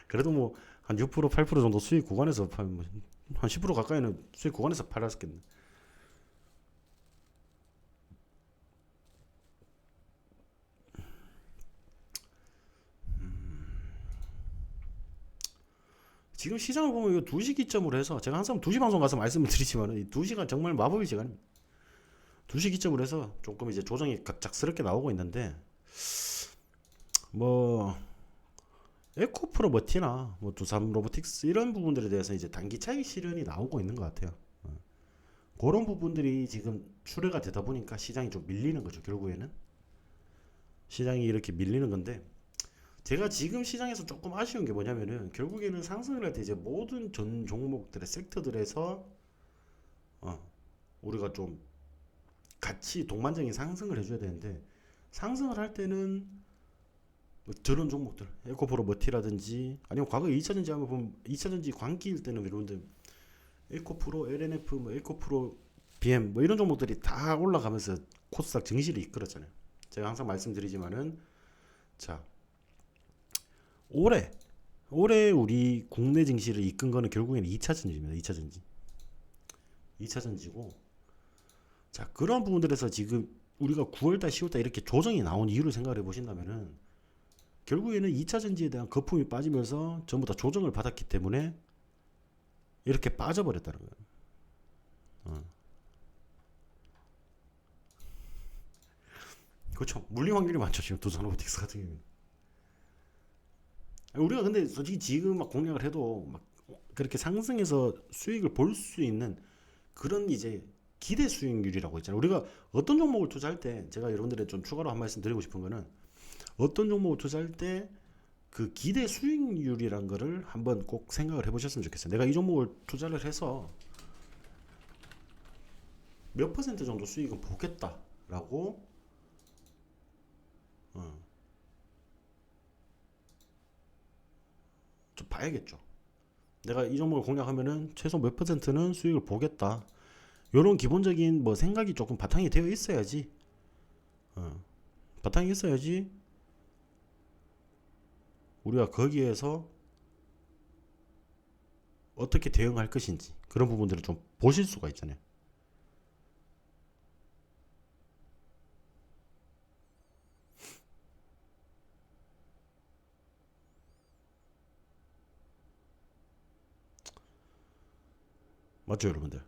그래도 뭐 한 6% 8% 정도 수익 구간에서 한10% 가까이는 수익 구간에서 팔았겠네. 지금 시장을 보면 이거 2시 기점으로 해서 제가 항상 2시 방송 가서 말씀을 드리지만 이 2시간 정말 마법의 시간입니다. 2시 기점으로 해서 조금 이제 조정이 갑작스럽게 나오고 있는데 뭐 에코프로 머티나 뭐 두산 로보틱스 이런 부분들에 대해서 이제 단기 차익 실현이 나오고 있는 것 같아요. 그런 부분들이 지금 출회가 되다 보니까 시장이 좀 밀리는 거죠. 결국에는 시장이 이렇게 밀리는 건데 제가 지금 시장에서 조금 아쉬운 게 뭐냐면은 결국에는 상승을 할 때 이제 모든 전 종목들의 섹터들에서 우리가 좀 같이 동반적인 상승을 해줘야 되는데 상승을 할 때는 뭐 저런 종목들 에코프로 머티라든지 아니면 과거 2차전지 한번 보면 2차전지 광기일 때는 여러분들 에코프로 LNF 뭐 에코프로 BM 뭐 이런 종목들이 다 올라가면서 코스닥 증시를 이끌었잖아요. 제가 항상 말씀드리지만은 자 올해 우리 국내 증시를 이끈 거는 결국에는 2차전지입니다. 2차전지. 2차전지고 자 그런 부분들에서 지금 우리가 9월달 10월달 이렇게 조정이 나온 이유를 생각해 보신다면은 결국에는 2차전지에 대한 거품이 빠지면서 전부 다 조정을 받았기 때문에 이렇게 빠져버렸다는 거예요. 그렇죠. 물리 확률이 많죠. 지금 두산로보틱스 같은 경우는. 우리가 근데 솔직히 지금 막 공략을 해도 막 그렇게 상승해서 수익을 볼 수 있는 그런 이제 기대 수익률이라고 있잖아요. 우리가 어떤 종목을 투자할 때 제가 여러분들의 좀 추가로 한 말씀 드리고 싶은 거는 어떤 종목을 투자할 때 그 기대 수익률이란 거를 한번 꼭 생각을 해보셨으면 좋겠어요. 내가 이 종목을 투자를 해서 몇 퍼센트 정도 수익은 보겠다라고 좀 봐야겠죠. 내가 이 종목을 공략하면은 최소 몇 퍼센트는 수익을 보겠다. 요런 기본적인 뭐 생각이 조금 바탕이 되어 있어야지. 바탕이 있어야지 우리가 거기에서 어떻게 대응할 것인지 그런 부분들을 좀 보실 수가 있잖아요. 맞죠, 여러분들?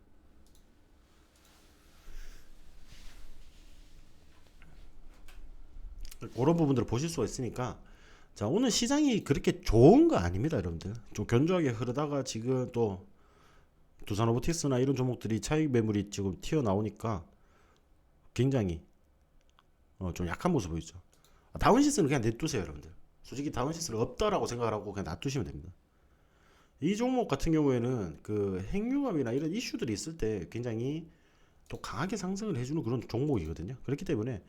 그런 부분들을 보실 수가 있으니까 자, 오늘 시장이 그렇게 좋은 거 아닙니다, 여러분들. 좀 견조하게 흐르다가 지금 또 두산로보틱스나 이런 종목들이 차익 매물이 지금 튀어나오니까 굉장히 좀 약한 모습 보이죠. 다운시스는 그냥 냅두세요, 여러분들. 솔직히 다운시스는 없다라고 생각을 하고 그냥 놔두시면 됩니다. 이 종목 같은 경우에는 그 핵융합이나 이런 이슈들이 있을 때 굉장히 또 강하게 상승을 해주는 그런 종목이거든요. 그렇기 때문에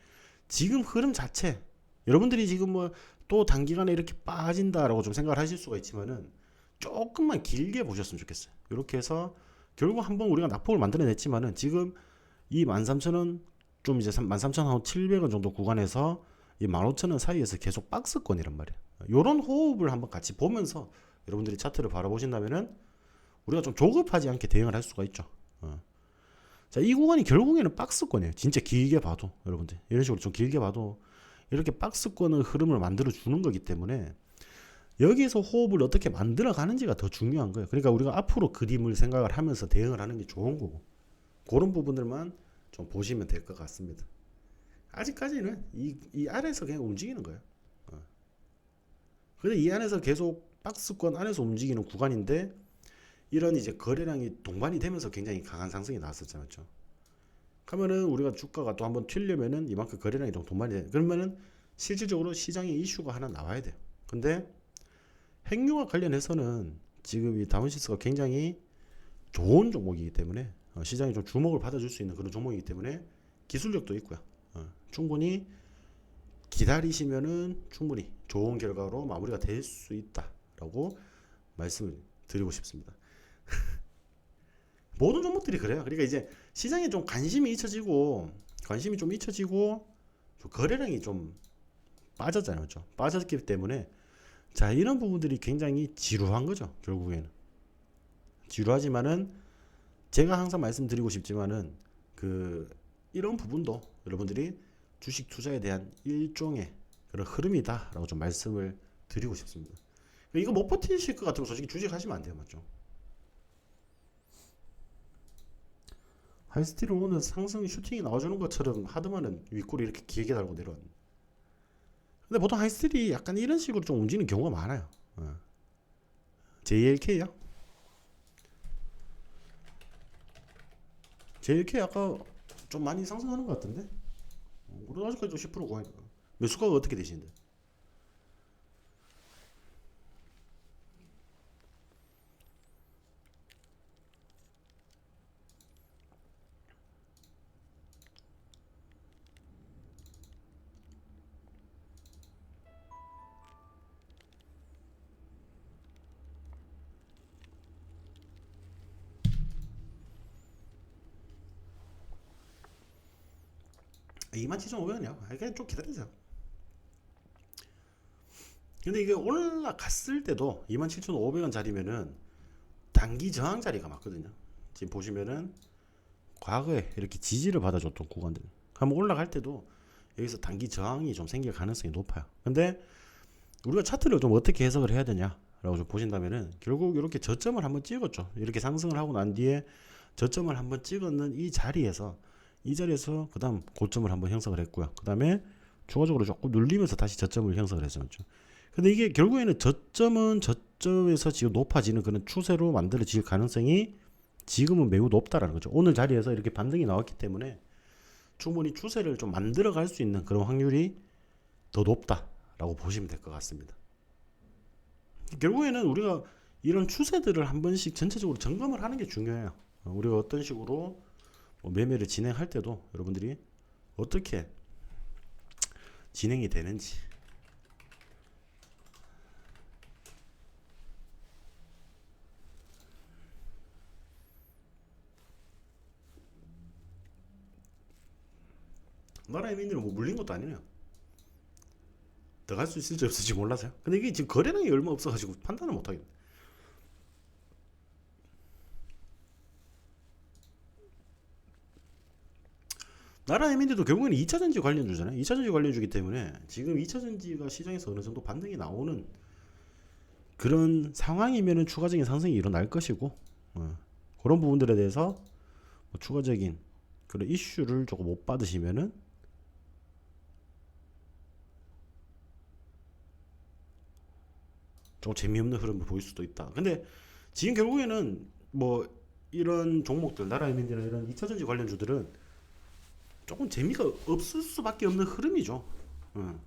지금 흐름 자체 여러분들이 지금 뭐 또 단기간에 이렇게 빠진다라고 좀 생각을 하실 수가 있지만은 조금만 길게 보셨으면 좋겠어요. 이렇게 해서 결국 한번 우리가 낙폭을 만들어냈지만은 지금 이 13,000원 좀 이제 13,700원 정도 구간에서 이 15,000원 사이에서 계속 박스권이란 말이에요. 요런 호흡을 한번 같이 보면서 여러분들이 차트를 바라보신다면은 우리가 좀 조급하지 않게 대응을 할 수가 있죠. 자, 이 구간이 결국에는 박스권이에요. 진짜 길게 봐도 여러분들 이런 식으로 좀 길게 봐도 이렇게 박스권의 흐름을 만들어 주는 거기 때문에 여기에서 호흡을 어떻게 만들어 가는지가 더 중요한 거예요. 그러니까 우리가 앞으로 그림을 생각을 하면서 대응을 하는 게 좋은 거고 그런 부분들만 좀 보시면 될 것 같습니다. 아직까지는 이 안에서 그냥 움직이는 거예요. 근데 이 안에서 계속 박스권 안에서 움직이는 구간인데 이런 이제 거래량이 동반이 되면서 굉장히 강한 상승이 나왔었잖아요. 그러면은 우리가 주가가 또 한번 튀려면은 이만큼 거래량이 좀 동반이 돼. 그러면은 실질적으로 시장에 이슈가 하나 나와야 돼요. 근데 핵융합 관련해서는 지금 이 다운시스가 굉장히 좋은 종목이기 때문에 시장이 좀 주목을 받아줄 수 있는 그런 종목이기 때문에 기술력도 있고요. 충분히 기다리시면은 충분히 좋은 결과로 마무리가 될 수 있다라고 말씀을 드리고 싶습니다. 모든 종목들이 그래요. 그러니까 이제 시장에 좀 관심이 좀 잊혀지고 좀 거래량이 좀 빠졌잖아요. 그렇죠? 빠졌기 때문에 자, 이런 부분들이 굉장히 지루한 거죠. 결국에는 지루하지만은 제가 항상 말씀드리고 싶지만은 그 이런 부분도 여러분들이 주식 투자에 대한 일종의 그런 흐름이다라고 좀 말씀을 드리고 싶습니다. 이거 못 버티실 것 같으면 솔직히 주식 하시면 안 돼요. 맞죠? 하이스틸은 오늘 상승 슈팅이 나와주는 것처럼 하드만은 윗골이 이렇게 길게 달고 내려왔는데 근데 보통 하이스틸이 약간 이런 식으로 좀 움직이는 경우가 많아요. JLK요? JLK 아까 좀 많이 상승하는 것 같은데? 우리 아직까지 10% 고하니까 매수가가 어떻게 되시는데? 아, 27,500원이요. 그냥 좀 기다리세요. 근데 이게 올라갔을 때도 27,500원 자리면은 단기 저항 자리가 맞거든요. 지금 보시면은 과거에 이렇게 지지를 받아줬던 구간들 한번 올라갈 때도 여기서 단기 저항이 좀 생길 가능성이 높아요. 근데 우리가 차트를 좀 어떻게 해석을 해야 되냐라고 좀 보신다면은 결국 이렇게 저점을 한번 찍었죠. 이렇게 상승을 하고 난 뒤에 저점을 한번 찍었는 이 자리에서 그다음 고점을 한번 형성을 했고요. 그다음에 추가적으로 조금 눌리면서 다시 저점을 형성을 했었죠. 근데 이게 결국에는 저점은 저점에서 지금 높아지는 그런 추세로 만들어질 가능성이 지금은 매우 높다라는 거죠. 오늘 자리에서 이렇게 반등이 나왔기 때문에 충분히 추세를 좀 만들어 갈 수 있는 그런 확률이 더 높다라고 보시면 될 것 같습니다. 결국에는 우리가 이런 추세들을 한 번씩 전체적으로 점검을 하는 게 중요해요. 우리가 어떤 식으로 매매를 진행할 때도 여러분들이 어떻게 진행이 되는지 나라의 민들은 뭐 물린 것도 아니에요. 더 갈 수 있을지 없을지 몰라서요. 근데 이게 지금 거래량이 얼마 없어가지고 판단을 못하겠네. 나라 에민들도 결국에는 2차전지 관련주잖아요. 2차전지 관련주기 때문에 지금 2차전지가 시장에서 어느 정도 반등이 나오는 그런 상황이면은 추가적인 상승이 일어날 것이고 그런 부분들에 대해서 뭐 추가적인 그런 이슈를 조금 못 받으시면은 좀 재미없는 흐름을 보일 수도 있다. 근데 지금 결국에는 뭐 이런 종목들 나라이민이나 이런 2차전지 관련주들은 조금 재미가 없을 수밖에 없는 흐름이죠. 어.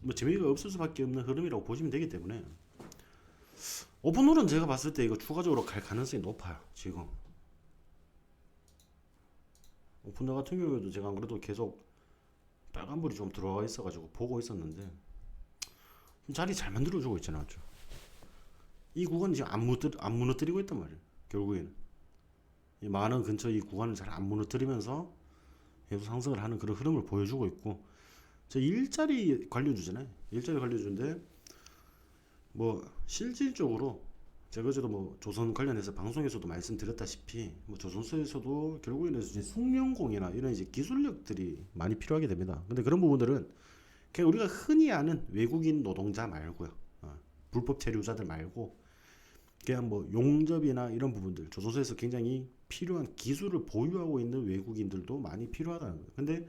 뭐 재미가 없을 수밖에 없는 흐름이라고 보시면 되기 때문에 오픈홀은 제가 봤을 때 이거 추가적으로 갈 가능성이 높아요. 지금 오픈홀 같은 경우에도 제가 안 그래도 계속 빨간불이 좀 들어가 있어가지고 보고 있었는데 자리 잘 만들어주고 있잖아요. 이 구간이 지금 안 무너뜨리고 있단 말이에요. 결국에는 이 만원 근처 이 구간을 잘 안 무너뜨리면서 계속 상승을 하는 그런 흐름을 보여주고 있고, 저 일자리 관료주잖아요. 일자리 관료주인데 뭐 실질적으로 제가 어제도 뭐 조선 관련해서 방송에서도 말씀드렸다시피 뭐 조선소에서도 결국에는 이제 숙련공이나 이런 이제 기술력들이 많이 필요하게 됩니다. 근데 그런 부분들은 그냥 우리가 흔히 아는 외국인 노동자 말고요. 불법 체류자들 말고 그냥 뭐 용접이나 이런 부분들 조선소에서 굉장히 필요한 기술을 보유하고 있는 외국인들도 많이 필요하다는 거예요. 근데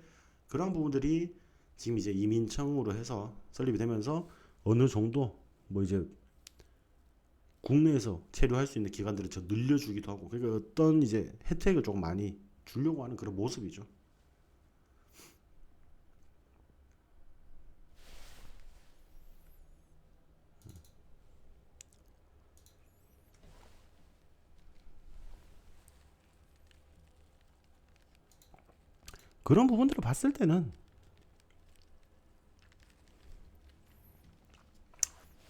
그런 부분들이 지금 이제 이민청으로 해서 설립이 되면서 어느 정도 뭐 이제 국내에서 체류할 수 있는 기간들을 저 늘려주기도 하고, 그러니까 어떤 이제 혜택을 조금 많이 주려고 하는 그런 모습이죠. 그런 부분들을 봤을 때는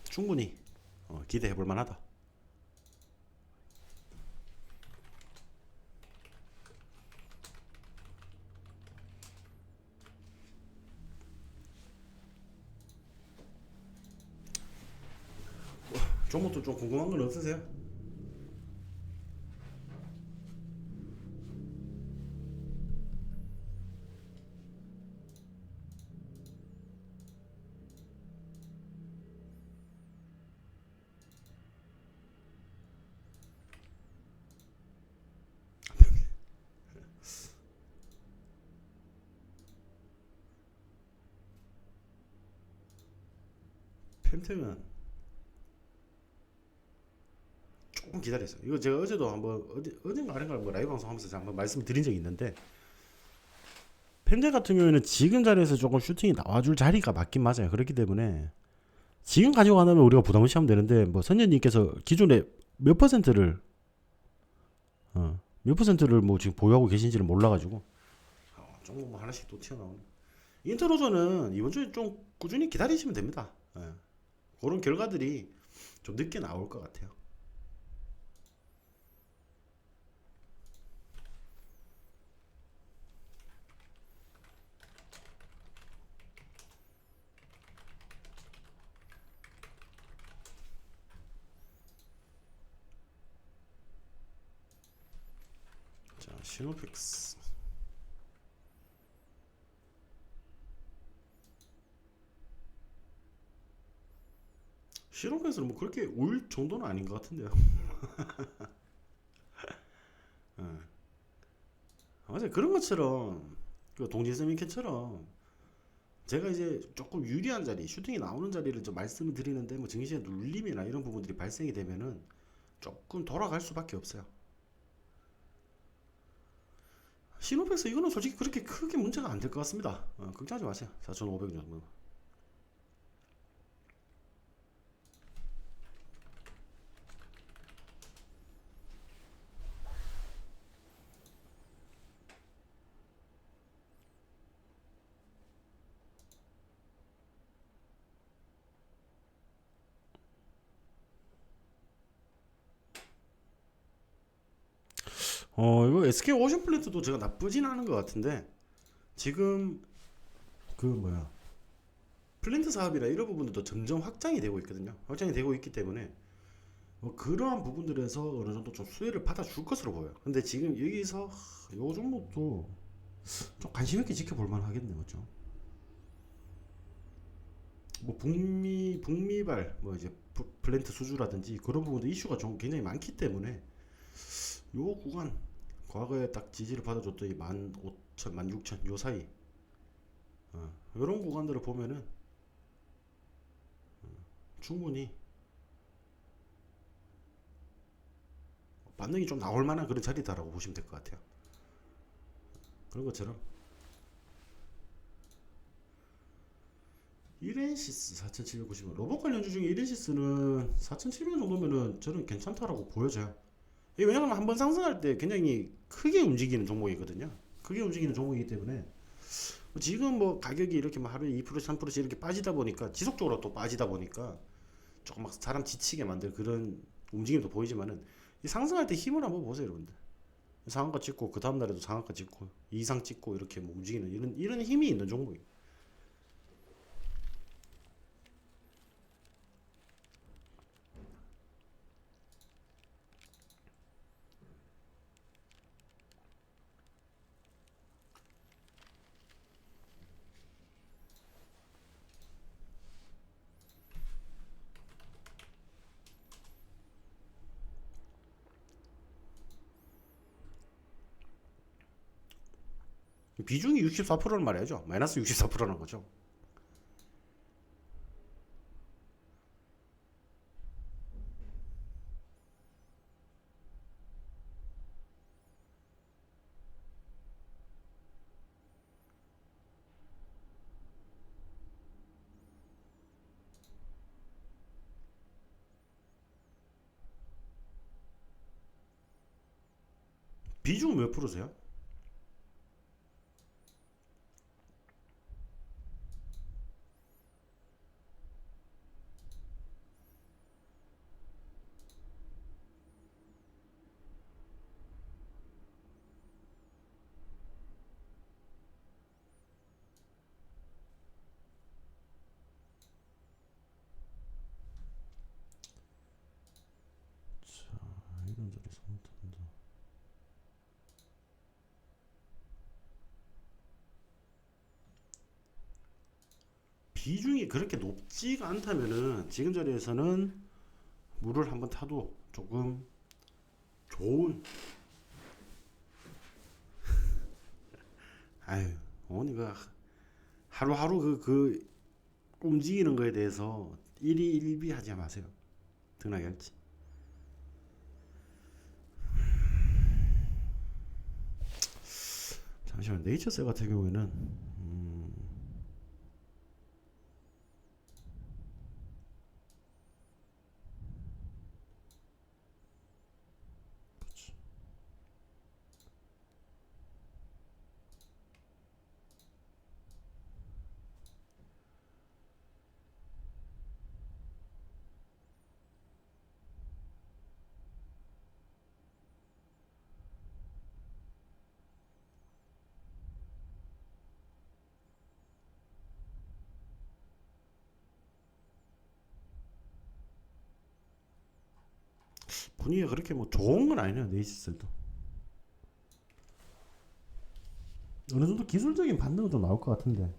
충분히 기대해 볼 만하다. 종목도 좀 궁금한 건 없으세요? 펜트는 조금 기다렸어요. 이거 제가 어제도 한번 어젠가 아닌가 뭐 라이브 방송하면서 제가 한번 말씀을 드린 적이 있는데, 펜트 같은 경우에는 지금 자리에서 조금 슈팅이 나와줄 자리가 맞긴 맞아요. 그렇기 때문에 지금 가지고 안 하면 우리가 부담 없이 하면 되는데, 뭐 선녀님께서 기존에 몇 퍼센트를 몇 퍼센트를 뭐 지금 보유하고 계신지를 몰라가지고 조금 뭐 하나씩 또 튀어나오네. 인터로저는 이번 주에 좀 꾸준히 기다리시면 됩니다. 예. 그런 결과들이 좀 늦게 나올 것 같아요. 자, 시노펙스. 시노펙스는 뭐 그렇게 올 정도는 아닌 것 같은데요. 예. 맞아요. 그런 것처럼 그 동지스미캐처럼 제가 이제 조금 유리한 자리, 슈팅이 나오는 자리를 좀 말씀을 드리는데 뭐 증시의 눌림이나 이런 부분들이 발생이 되면은 조금 돌아갈 수밖에 없어요. 시노펙스 이거는 솔직히 그렇게 크게 문제가 안 될 것 같습니다. 걱정하지 마세요. 4,500 정도. 이거 SK 오션플랜트도 제가 나쁘진 않은 것 같은데, 지금 그 뭐야 플랜트 사업이나 이런 부분들도 점점 확장이 되고 있거든요. 확장이 되고 있기 때문에 뭐 그러한 부분들에서 어느 정도 좀 수혜를 받아줄 것으로 보여요. 근데 지금 여기서 요 종목도 좀 관심 있게 지켜볼 만 하겠네요. 그죠? 뭐 북미발 뭐 이제 플랜트 수주라든지 그런 부분도 이슈가 좀 굉장히 많기 때문에 요 구간 과거에 딱 지지를 받아줬던 이 15,000, 16,000 요 사이 이런 구간들을 보면은 충분히 반등이 좀 나올 만한 그런 자리다라고 보시면 될 것 같아요. 그런 것처럼 이렌시스 4,790원 로봇 관련주 중에 이렌시스는 4,700원 정도면은 저는 괜찮다라고 보여져요. 이게 왜냐하면 한번 상승할 때 굉장히 크게 움직이는 종목이거든요. 크게 움직이는 종목이기 때문에 지금 뭐 가격이 이렇게 뭐 하루에 2% 3%씩 이렇게 빠지다 보니까 지속적으로 또 빠지다 보니까 조금 막 사람 지치게 만들 그런 움직임도 보이지만은 이 상승할 때 힘을 한번 보세요, 여러분들. 상한가 찍고 그 다음 날에도 상한가 찍고 이상 찍고 이렇게 뭐 움직이는 이런 힘이 있는 종목이에요. 비중이 64%는 말이죠. 마이너스 64%는 거죠. 비중은 몇 프로세요? 이런저런 선택한다. 비중이 그렇게 높지가 않다면은 지금 자리에서는 물을 한번 타도 조금 좋은 아유 어머니가 하루하루 그 움직이는 거에 대해서 일희일비 하지 마세요. 등락이 할지. 잠시만 네이처셀 같은 경우에는 분위기가 그렇게 뭐 좋은 건 아니네요. 네이처셀도 어느 정도 기술적인 반등은 좀 나올 것 같은데.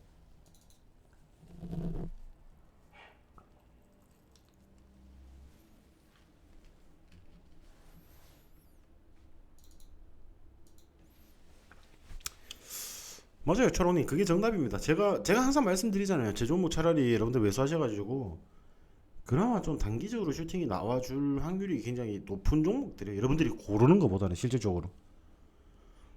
맞아요, 철원님. 그게 정답입니다. 제가 항상 말씀드리잖아요. 제 종목 차라리 여러분들 매수하셔가지고 그나마 좀 단기적으로 슈팅이 나와줄 확률이 굉장히 높은 종목들이에요. 여러분들이 고르는 것보다는 실질적으로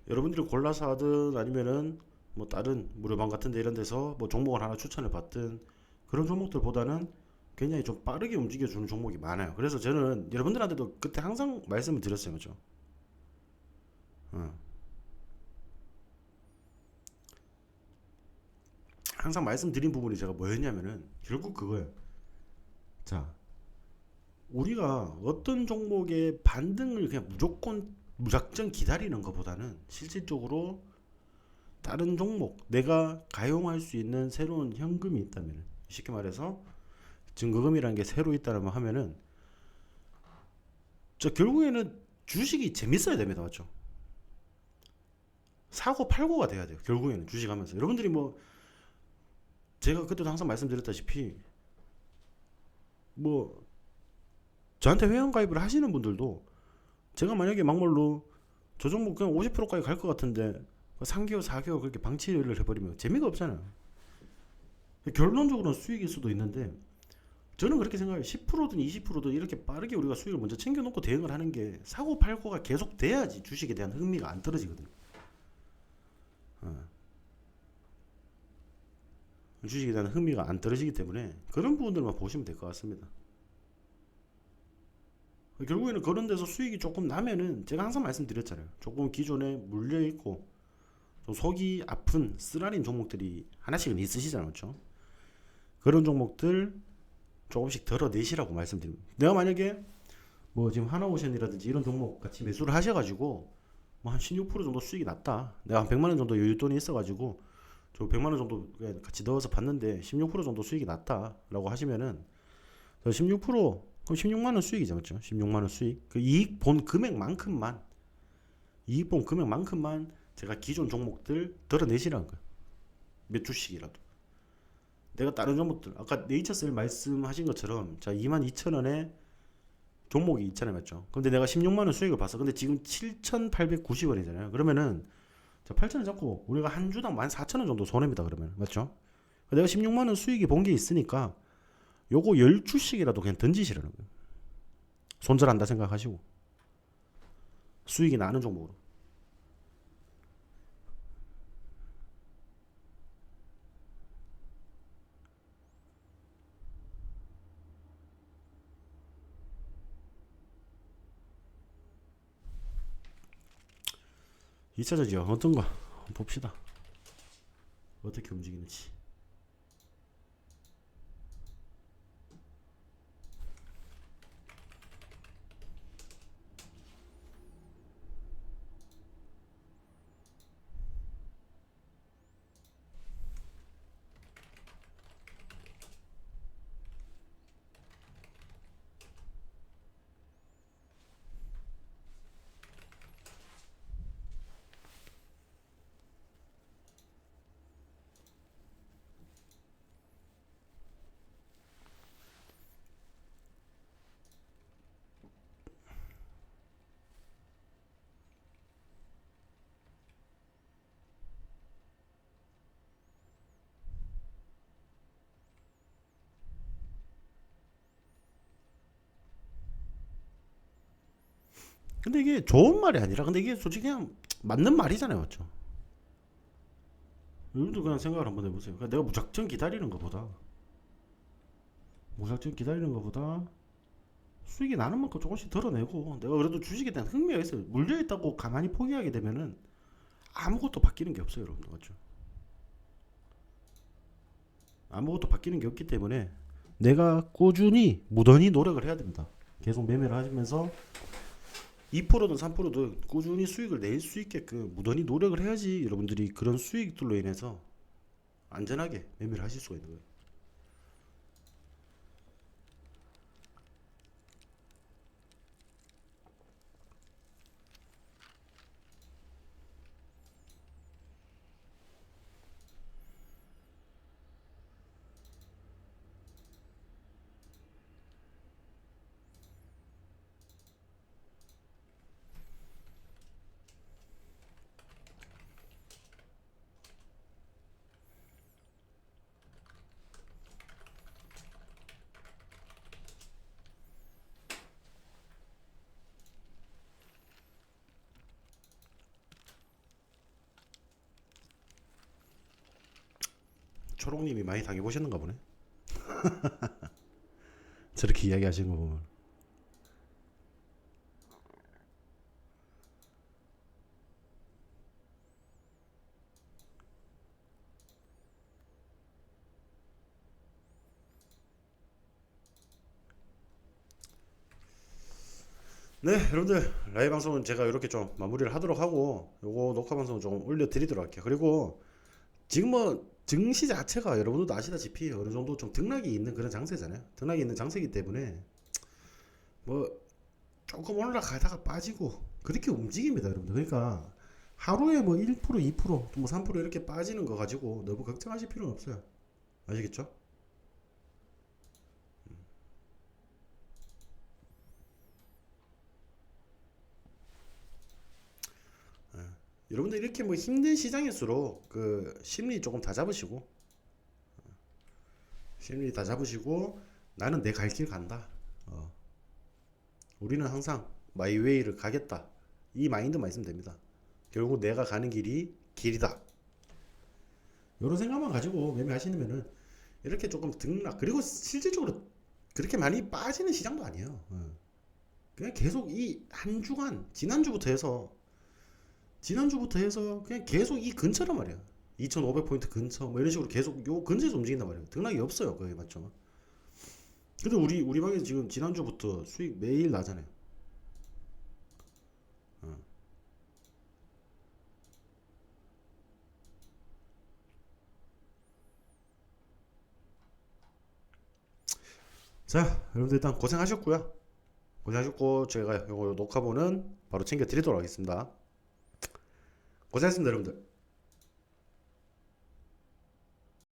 여러분들이 골라서 하든 아니면은 뭐 다른 무료방 같은 데 이런 데서 뭐 종목을 하나 추천을 받든 그런 종목들보다는 굉장히 좀 빠르게 움직여주는 종목이 많아요. 그래서 저는 여러분들한테도 그때 항상 말씀을 드렸어요. 그죠? 어. 항상 말씀드린 부분이 제가 뭐였냐면은 결국 그거예요. 자, 우리가 어떤 종목의 반등을 그냥 무조건 무작정 기다리는 것보다는 실질적으로 다른 종목 내가 가용할 수 있는 새로운 현금이 있다면 쉽게 말해서 증거금이라는 게 새로 있다면 하면은 저 결국에는 주식이 재밌어야 됩니다. 맞죠? 사고 팔고가 돼야 돼요. 결국에는 주식하면서 여러분들이 뭐 제가 그때도 항상 말씀드렸다시피 뭐 저한테 회원 가입을 하시는 분들도 제가 만약에 막말로 저 종목 그냥 50%까지 갈 것 같은데 3개월 4개월 그렇게 방치를 해버리면 재미가 없잖아요. 결론적으로는 수익일 수도 있는데 저는 그렇게 생각해요. 10%든 20%든 이렇게 빠르게 우리가 수익을 먼저 챙겨놓고 대응을 하는 게 사고 팔고가 계속 돼야지 주식에 대한 흥미가 안 떨어지거든요. 주식에 대한 흥미가 안 떨어지기 때문에 그런 부분들만 보시면 될 것 같습니다. 결국에는 그런 데서 수익이 조금 나면은 제가 항상 말씀드렸잖아요. 조금 기존에 물려있고 좀 속이 아픈 쓰라린 종목들이 하나씩은 있으시잖아요. 그렇죠? 그런 종목들 조금씩 덜어내시라고 말씀드립니다. 내가 만약에 뭐 지금 하나오션이라든지 이런 종목 같이 매수를 하셔가지고 뭐 한 16% 정도 수익이 났다. 내가 한 100만 원 정도 여윳돈이 있어가지고 저 100만 원 정도 같이 넣어서 봤는데 16% 정도 수익이 났다라고 하시면은 16% 그럼 16만 원 수익이죠, 그렇죠? 16만 원 수익. 그 이익 본 금액만큼만 제가 기존 종목들 덜어내시라는 거예요. 몇 주씩이라도. 내가 다른 종목들 아까 네이처셀 말씀하신 것처럼 자 22,000원에 종목이 있잖아요, 맞죠? 근데 내가 16만 원 수익을 봤어. 근데 지금 7,890원이잖아요. 그러면은 자 8,000원 잡고 우리가 한 주당 14,000원 정도 손해입니다. 그러면 맞죠? 내가 16만 원 수익이 본 게 있으니까 요거 10주씩이라도 그냥 던지시라는 거예요. 손절한다 생각하시고 수익이 나는 종목으로. 2차전지요. 어떤 거 봅시다. 어떻게 움직이는지. 근데 이게 좋은 말이 아니라 근데 이게 솔직히 그냥 맞는 말이잖아요, 맞죠? 여러분도 그냥 생각을 한번 해보세요. 그러니까 내가 무작정 기다리는 것보다 수익이 나는 만큼 조금씩 덜어내고 내가 그래도 주식에 대한 흥미가 있어요. 물려있다고 가만히 포기하게 되면은 아무것도 바뀌는 게 없어요, 여러분들 맞죠? 아무것도 바뀌는 게 없기 때문에 내가 꾸준히 무던히 노력을 해야 됩니다. 계속 매매를 하시면서 2%든 3%든 꾸준히 수익을 낼 수 있게끔 무던히 노력을 해야지 여러분들이 그런 수익들로 인해서 안전하게 매매를 하실 수가 있는 거예요. 초롱님이 많이 당해보셨는가 보네. 저렇게 이야기하시는 거 보면. 네, 여러분들 라이브 방송은 제가 이렇게 좀 마무리를 하도록 하고 요거 녹화 방송 좀 올려드리도록 할게요. 그리고 지금 뭐 증시 자체가 여러분들도 아시다시피 어느 정도 좀 등락이 있는 그런 장세잖아요. 등락이 있는 장세이기 때문에 뭐 조금 올라가다가 빠지고 그렇게 움직입니다, 여러분들. 그러니까 하루에 뭐 1%, 2%, 뭐 3% 이렇게 빠지는 거 가지고 너무 걱정하실 필요는 없어요. 아시겠죠? 여러분들 이렇게 뭐 힘든 시장일수록 그 심리 다 잡으시고 나는 내 갈 길 간다. 어, 우리는 항상 마이웨이를 가겠다. 이 마인드만 있으면 됩니다. 결국 내가 가는 길이 길이다. 이런 생각만 가지고 매매하시면은 이렇게 조금 등락, 그리고 실질적으로 그렇게 많이 빠지는 시장도 아니에요. 그냥 계속 이 한 주간 지난주부터 해서 그냥 계속 이 근처란 말이야. 2500포인트 근처 뭐 이런 식으로 계속 요 근처에서 움직인단 말이에요. 등락이 없어요 거의. 맞죠? 근데 우리 방에서 지금 지난주부터 수익 매일 나잖아요. 어. 자, 여러분들 일단 고생하셨고요. 고생하셨고 제가 요거 녹화본은 바로 챙겨 드리도록 하겠습니다. 고생하셨습니다 여러분들.